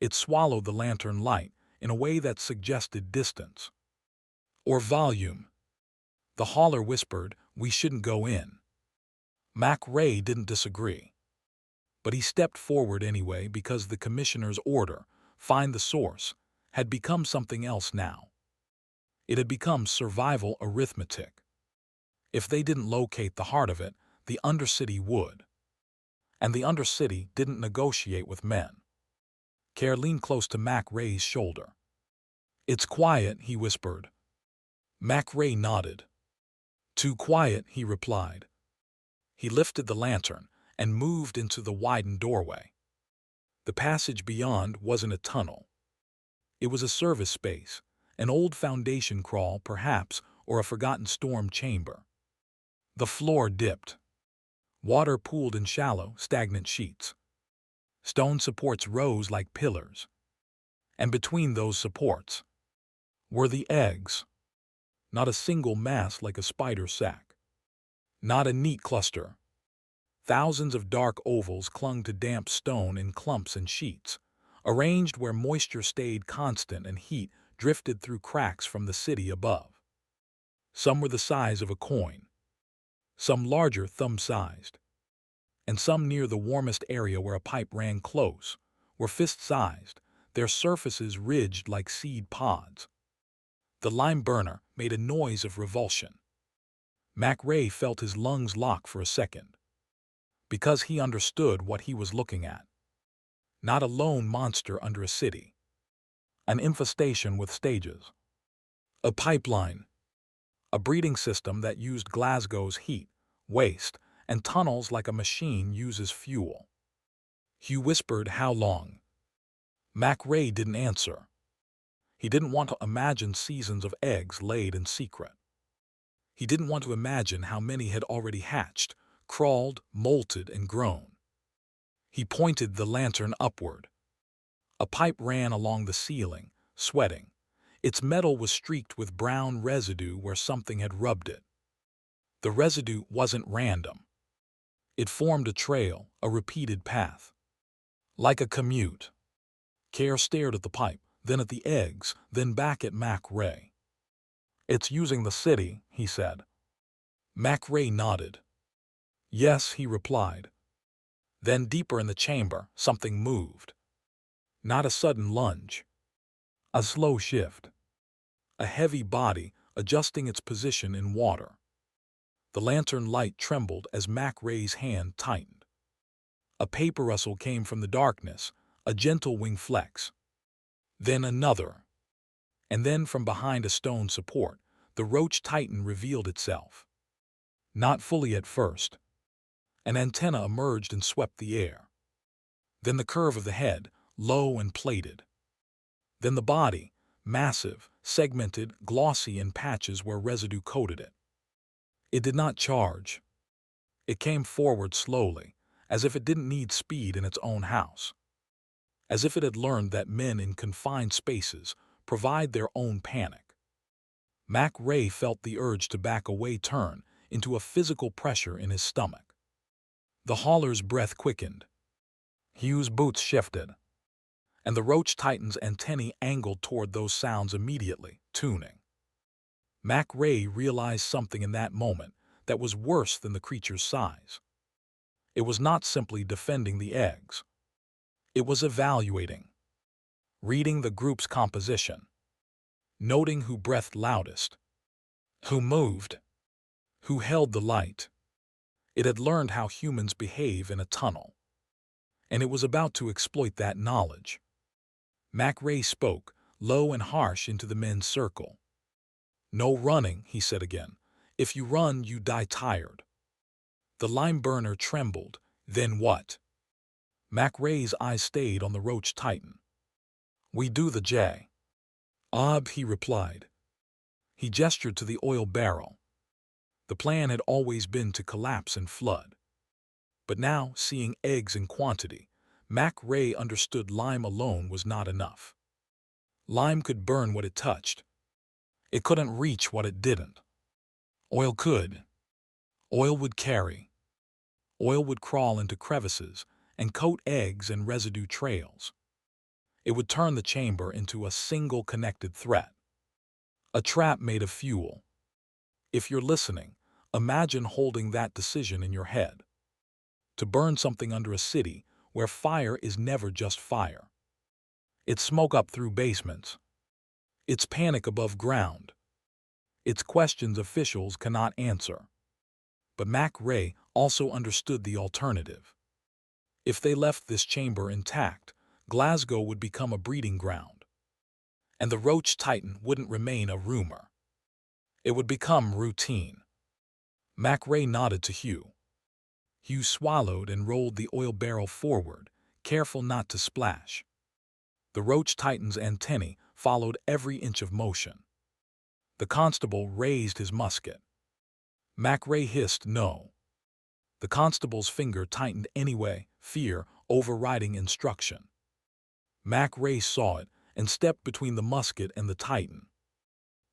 It swallowed the lantern light in a way that suggested distance. Or volume. The hauler whispered, "We shouldn't go in." Mac Ray didn't disagree. But he stepped forward anyway because the commissioner's order, find the source, had become something else now. It had become survival arithmetic. If they didn't locate the heart of it, the Undercity would. And the Undercity didn't negotiate with men. Kerr leaned close to Mac Ray's shoulder. "It's quiet," he whispered. Mac Ray nodded. "Too quiet," he replied. He lifted the lantern and moved into the widened doorway. The passage beyond wasn't a tunnel. It was a service space, an old foundation crawl perhaps, or a forgotten storm chamber. The floor dipped. Water pooled in shallow, stagnant sheets. Stone supports rose like pillars. And between those supports were the eggs. Not a single mass like a spider sac. Not a neat cluster. Thousands of dark ovals clung to damp stone in clumps and sheets, arranged where moisture stayed constant and heat drifted through cracks from the city above. Some were the size of a coin, some larger thumb-sized, and some near the warmest area where a pipe ran close, were fist-sized, their surfaces ridged like seed pods. The lime burner made a noise of revulsion. Mac Ray felt his lungs lock for a second, because he understood what he was looking at. Not a lone monster under a city. An infestation with stages. A pipeline. A breeding system that used Glasgow's heat, waste, and tunnels like a machine uses fuel. Hugh whispered, "How long?" Mac Ray didn't answer. He didn't want to imagine seasons of eggs laid in secret. He didn't want to imagine how many had already hatched, crawled, molted, and grown. He pointed the lantern upward. A pipe ran along the ceiling, sweating. Its metal was streaked with brown residue where something had rubbed it. The residue wasn't random. It formed a trail, a repeated path. Like a commute. Kerr stared at the pipe, then at the eggs, then back at Mac Ray. "It's using the city," he said. Mac Ray nodded. "Yes," he replied. Then deeper in the chamber, something moved. Not a sudden lunge. A slow shift. A heavy body adjusting its position in water. The lantern light trembled as Mac Ray's hand tightened. A paper rustle came from the darkness, a gentle wing flex. Then another. And then from behind a stone support, the Roach Titan revealed itself. Not fully at first. An antenna emerged and swept the air. Then the curve of the head, low and plated. Then the body, massive, segmented, glossy in patches where residue coated it. It did not charge. It came forward slowly, as if it didn't need speed in its own house. As if it had learned that men in confined spaces provide their own panic. Mac Ray felt the urge to back away turn into a physical pressure in his stomach. The hauler's breath quickened. Hugh's boots shifted. And the Roach Titan's antennae angled toward those sounds immediately, tuning. Mac Ray realized something in that moment that was worse than the creature's size. It was not simply defending the eggs. It was evaluating. Reading the group's composition. Noting who breathed loudest. Who moved. Who held the light. It had learned how humans behave in a tunnel. And it was about to exploit that knowledge. Mac Ray spoke, low and harsh, into the men's circle. "No running," he said again. "If you run, you die tired." The lime burner trembled. Then what? Mac Ray's eyes stayed on the Roach Titan. "We do the J." He replied. He gestured to the oil barrel. The plan had always been to collapse and flood. But now, seeing eggs in quantity, Mac Ray understood lime alone was not enough. Lime could burn what it touched. It couldn't reach what it didn't. Oil could. Oil would carry. Oil would crawl into crevices and coat eggs and residue trails. It would turn the chamber into a single connected threat. A trap made of fuel. If you're listening, imagine holding that decision in your head. To burn something under a city where fire is never just fire. It's smoke up through basements. It's panic above ground. It's questions officials cannot answer. But Mac Ray also understood the alternative. If they left this chamber intact, Glasgow would become a breeding ground. And the Roach Titan wouldn't remain a rumor. It would become routine. Mac Ray nodded to Hugh. Hugh swallowed and rolled the oil barrel forward, careful not to splash. The Roach Titan's antennae followed every inch of motion. The constable raised his musket. Mac Ray hissed no. The constable's finger tightened anyway, fear overriding instruction. Mac Ray saw it and stepped between the musket and the Titan.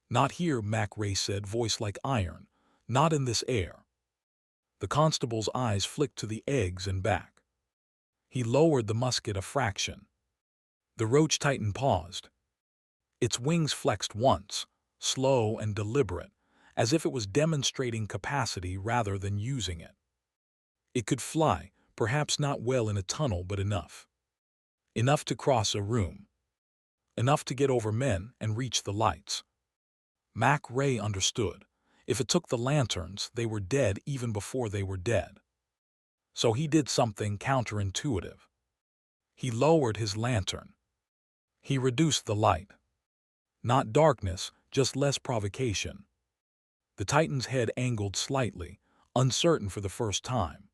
"Not here," Mac Ray said, voice like iron. "Not in this air." The constable's eyes flicked to the eggs and back. He lowered the musket a fraction. The Roach Titan paused. Its wings flexed once, slow and deliberate, as if it was demonstrating capacity rather than using it. It could fly, perhaps not well in a tunnel, but enough. Enough to cross a room. Enough to get over men and reach the lights. Mac Ray understood. If it took the lanterns, they were dead even before they were dead. So he did something counterintuitive. He lowered his lantern. He reduced the light. Not darkness, just less provocation. The Titan's head angled slightly, uncertain for the first time.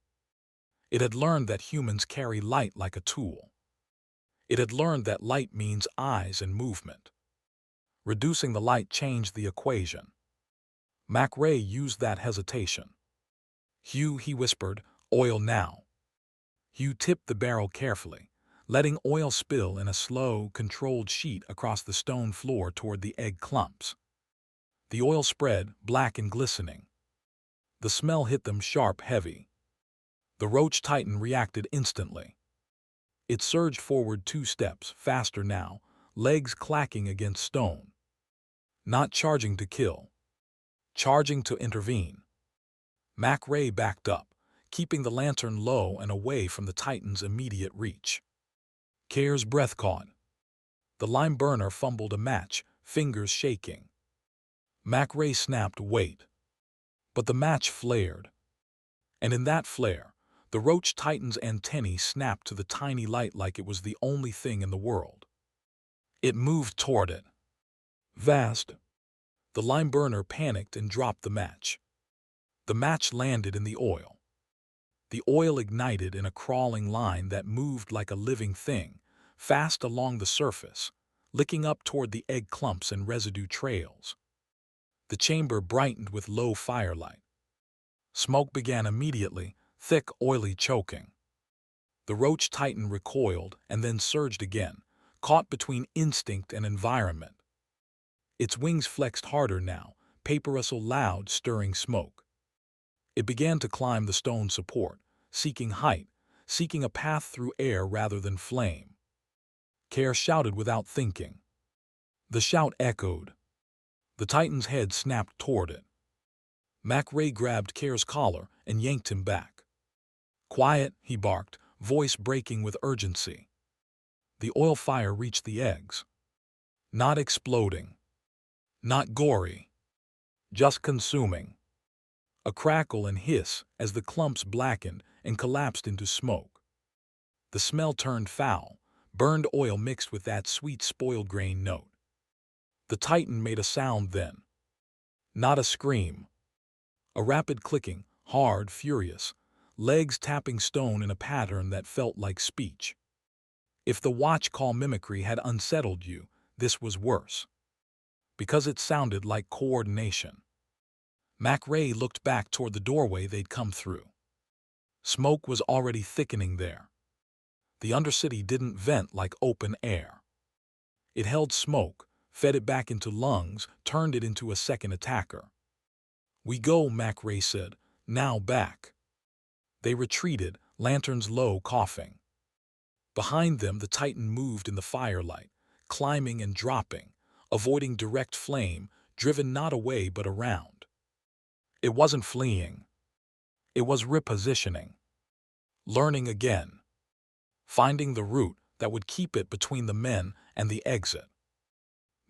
It had learned that humans carry light like a tool. It had learned that light means eyes and movement. Reducing the light changed the equation. Mac Ray used that hesitation. "Hugh," he whispered, "oil now." Hugh tipped the barrel carefully, letting oil spill in a slow, controlled sheet across the stone floor toward the egg clumps. The oil spread, black and glistening. The smell hit them sharp, heavy. The Roach Titan reacted instantly. It surged forward 2 steps, faster now, legs clacking against stone. Not charging to kill. Charging to intervene. Mac Ray backed up, keeping the lantern low and away from the Titan's immediate reach. Care's breath caught. The lime burner fumbled a match, fingers shaking. Mac Ray snapped, "Wait." But the match flared. And in that flare, the Roach Titan's antennae snapped to the tiny light like it was the only thing in the world. It moved toward it. Vast. The lime burner panicked and dropped the match. The match landed in the oil. The oil ignited in a crawling line that moved like a living thing, fast along the surface, licking up toward the egg clumps and residue trails. The chamber brightened with low firelight. Smoke began immediately, thick, oily, choking. The Roach Titan recoiled and then surged again, caught between instinct and environment. Its wings flexed harder now, paper rustle loud, stirring smoke. It began to climb the stone support, seeking height, seeking a path through air rather than flame. Care shouted without thinking. The shout echoed. The Titan's head snapped toward it. Mac Ray grabbed Care's collar and yanked him back. "Quiet," he barked, voice breaking with urgency. The oil fire reached the eggs. Not exploding. Not gory. Just consuming. A crackle and hiss as the clumps blackened and collapsed into smoke. The smell turned foul, burned oil mixed with that sweet spoiled grain note. The Titan made a sound then. Not a scream. A rapid clicking, hard, furious, legs tapping stone in a pattern that felt like speech. If the watch call mimicry had unsettled you, this was worse. Because it sounded like coordination. Mac Ray looked back toward the doorway they'd come through. Smoke was already thickening there. The Undercity didn't vent like open air. It held smoke, fed it back into lungs, turned it into a second attacker. "We go," MacRae said. "Now back." They retreated, lanterns low, coughing. Behind them, the Titan moved in the firelight, climbing and dropping, avoiding direct flame, driven not away but around. It wasn't fleeing. It was repositioning. Learning again. Finding the route that would keep it between the men and the exit.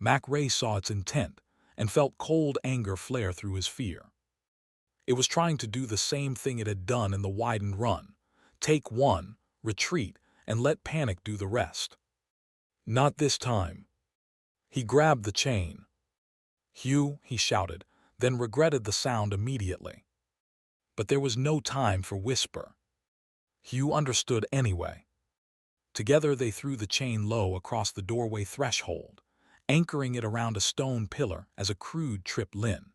MacRae saw its intent and felt cold anger flare through his fear. It was trying to do the same thing it had done in the widened run. Take one, retreat, and let panic do the rest. Not this time. He grabbed the chain. "Hugh," he shouted, then regretted the sound immediately. But there was no time for whisper. Hugh understood anyway. Together they threw the chain low across the doorway threshold, anchoring it around a stone pillar as a crude trip-lin.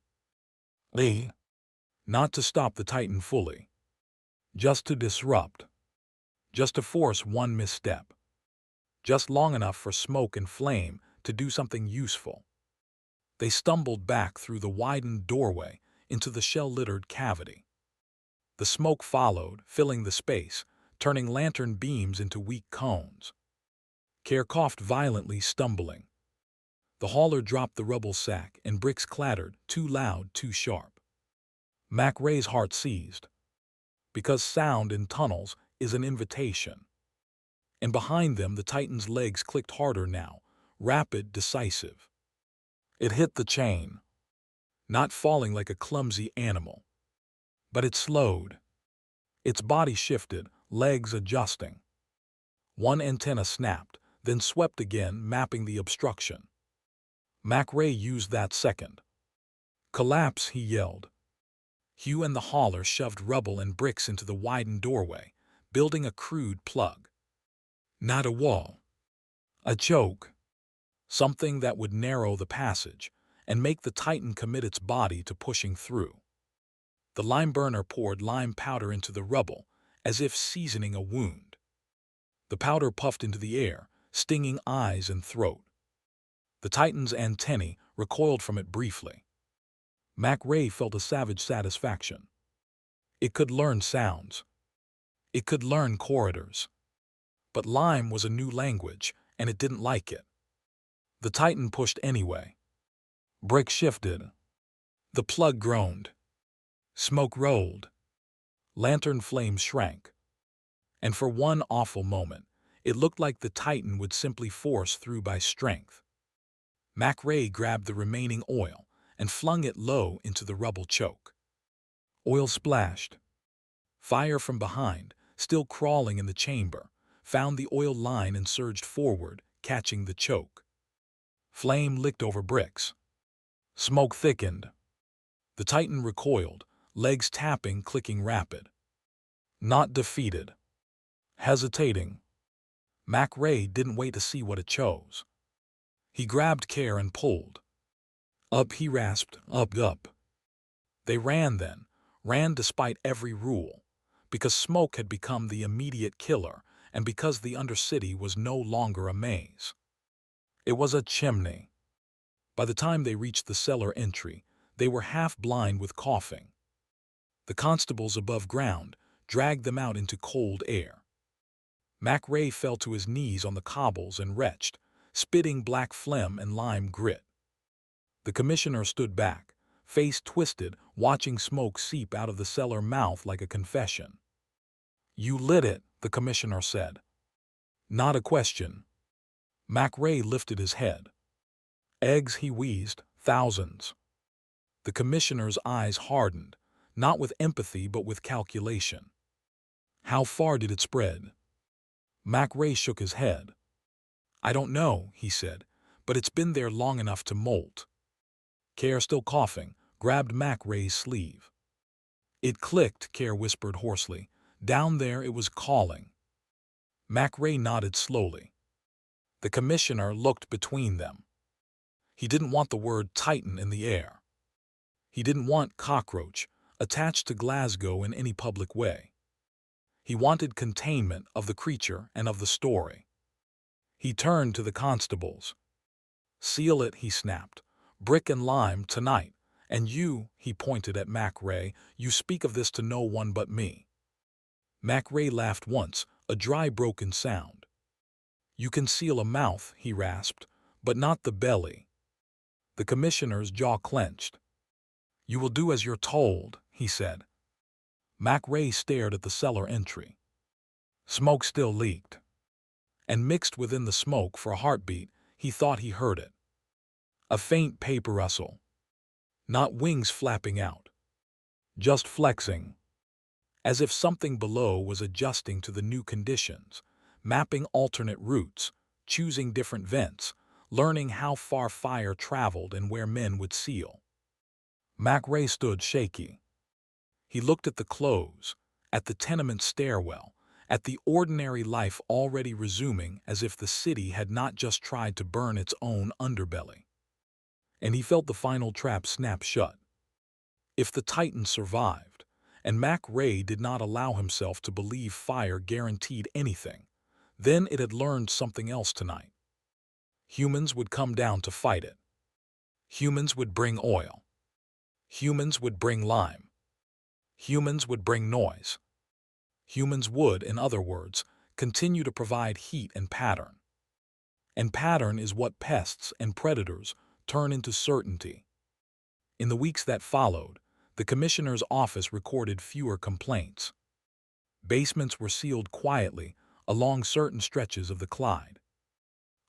Not to stop the Titan fully. Just to disrupt. Just to force one misstep. Just long enough for smoke and flame to do something useful. They stumbled back through the widened doorway into the shell-littered cavity. The smoke followed, filling the space, turning lantern beams into weak cones. Care coughed violently, stumbling. The hauler dropped the rubble sack, and bricks clattered, too loud, too sharp. MacRae's heart seized. Because sound in tunnels is an invitation. And behind them, the Titan's legs clicked harder now, rapid, decisive. It hit the chain. Not falling like a clumsy animal. But it slowed. Its body shifted, legs adjusting. One antenna snapped, then swept again, mapping the obstruction. MacRae used that second. "Collapse," he yelled. Hugh and the hauler shoved rubble and bricks into the widened doorway, building a crude plug. Not a wall. A choke. Something that would narrow the passage and make the Titan commit its body to pushing through. The lime burner poured lime powder into the rubble, as if seasoning a wound. The powder puffed into the air, stinging eyes and throat. The Titan's antennae recoiled from it briefly. MacRae felt a savage satisfaction. It could learn sounds. It could learn corridors. But lime was a new language, and it didn't like it. The Titan pushed anyway. Brick shifted. The plug groaned. Smoke rolled. Lantern flames shrank. And for one awful moment, it looked like the Titan would simply force through by strength. MacRae grabbed the remaining oil and flung it low into the rubble choke. Oil splashed. Fire from behind, still crawling in the chamber, found the oil line and surged forward, catching the choke. Flame licked over bricks. Smoke thickened. The Titan recoiled, legs tapping, clicking rapid. Not defeated. Hesitating. MacRae didn't wait to see what it chose. He grabbed Care and pulled. Up, he rasped, up. They ran then, ran despite every rule, because smoke had become the immediate killer and because the Undercity was no longer a maze. It was a chimney. By the time they reached the cellar entry, they were half blind with coughing. The constables above ground dragged them out into cold air. MacRae fell to his knees on the cobbles and retched, spitting black phlegm and lime grit. The commissioner stood back, face twisted, watching smoke seep out of the cellar mouth like a confession. "You lit it," the commissioner said. Not a question. MacRae lifted his head. "Eggs," he wheezed, "thousands." The commissioner's eyes hardened, not with empathy but with calculation. "How far did it spread?" MacRae shook his head. "I don't know," he said, "but it's been there long enough to molt." Care, still coughing, grabbed MacRae's sleeve. "It clicked," Care whispered hoarsely. "Down there it was calling." MacRae nodded slowly. The commissioner looked between them. He didn't want the word Titan in the air. He didn't want cockroach attached to Glasgow in any public way. He wanted containment of the creature and of the story. He turned to the constables. "Seal it," he snapped. "Brick and lime, tonight. And you," he pointed at Mac Ray, "you speak of this to no one but me." Mac Ray laughed once, a dry, broken sound. "You can seal a mouth," he rasped, "but not the belly." The commissioner's jaw clenched. "You will do as you're told," he said. Mac Ray stared at the cellar entry. Smoke still leaked. And mixed within the smoke for a heartbeat, he thought he heard it. A faint paper rustle. Not wings flapping out. Just flexing. As if something below was adjusting to the new conditions, mapping alternate routes, choosing different vents, learning how far fire traveled and where men would seal. Mac Ray stood shaky. He looked at the clothes, at the tenement stairwell, at the ordinary life already resuming as if the city had not just tried to burn its own underbelly. And he felt the final trap snap shut. If the Titan survived, and Mac Ray did not allow himself to believe fire guaranteed anything, then it had learned something else tonight. Humans would come down to fight it. Humans would bring oil. Humans would bring lime. Humans would bring noise. Humans would, in other words, continue to provide heat and pattern. And pattern is what pests and predators turn into certainty. In the weeks that followed, the commissioner's office recorded fewer complaints. Basements were sealed quietly along certain stretches of the Clyde.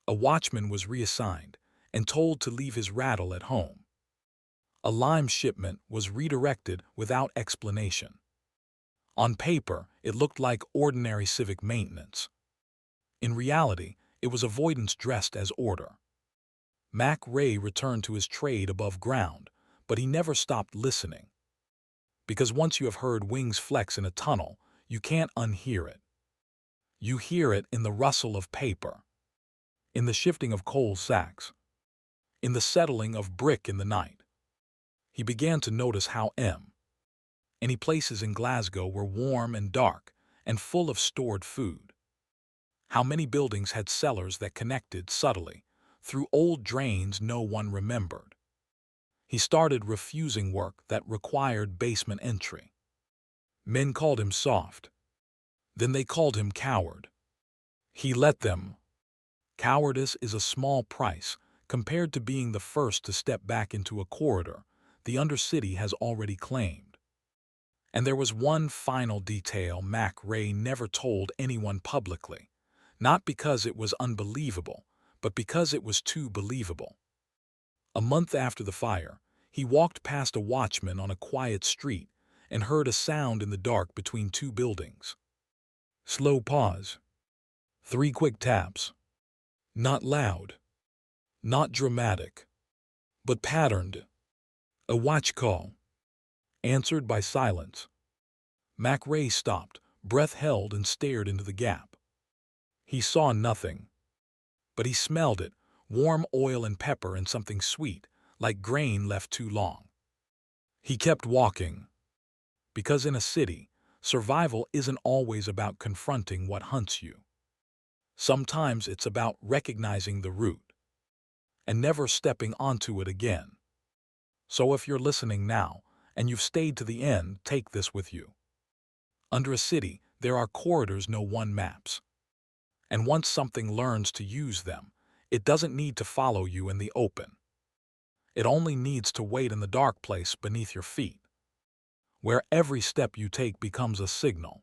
A watchman was reassigned and told to leave his rattle at home. A lime shipment was redirected without explanation. On paper, it looked like ordinary civic maintenance. In reality, it was avoidance dressed as order. Mac Ray returned to his trade above ground, but he never stopped listening. Because once you have heard wings flex in a tunnel, you can't unhear it. You hear it in the rustle of paper, in the shifting of coal sacks, in the settling of brick in the night. He began to notice how any places in Glasgow were warm and dark and full of stored food. How many buildings had cellars that connected subtly through old drains no one remembered. He started refusing work that required basement entry. Men called him soft. Then they called him coward. He let them. Cowardice is a small price compared to being the first to step back into a corridor the Undercity has already claimed. And there was one final detail Mac Ray never told anyone publicly, not because it was unbelievable, but because it was too believable. A month after the fire, he walked past a watchman on a quiet street and heard a sound in the dark between two buildings. Slow pause. 3 quick taps. Not loud. Not dramatic. But patterned. A watch call. Answered by silence. Mac Ray stopped, breath held, and stared into the gap. He saw nothing. But he smelled it, warm oil and pepper and something sweet, like grain left too long. He kept walking. Because in a city, survival isn't always about confronting what hunts you. Sometimes it's about recognizing the root and never stepping onto it again. So if you're listening now, and you've stayed to the end, take this with you. Under a city, there are corridors no one maps. And once something learns to use them, it doesn't need to follow you in the open. It only needs to wait in the dark place beneath your feet, where every step you take becomes a signal.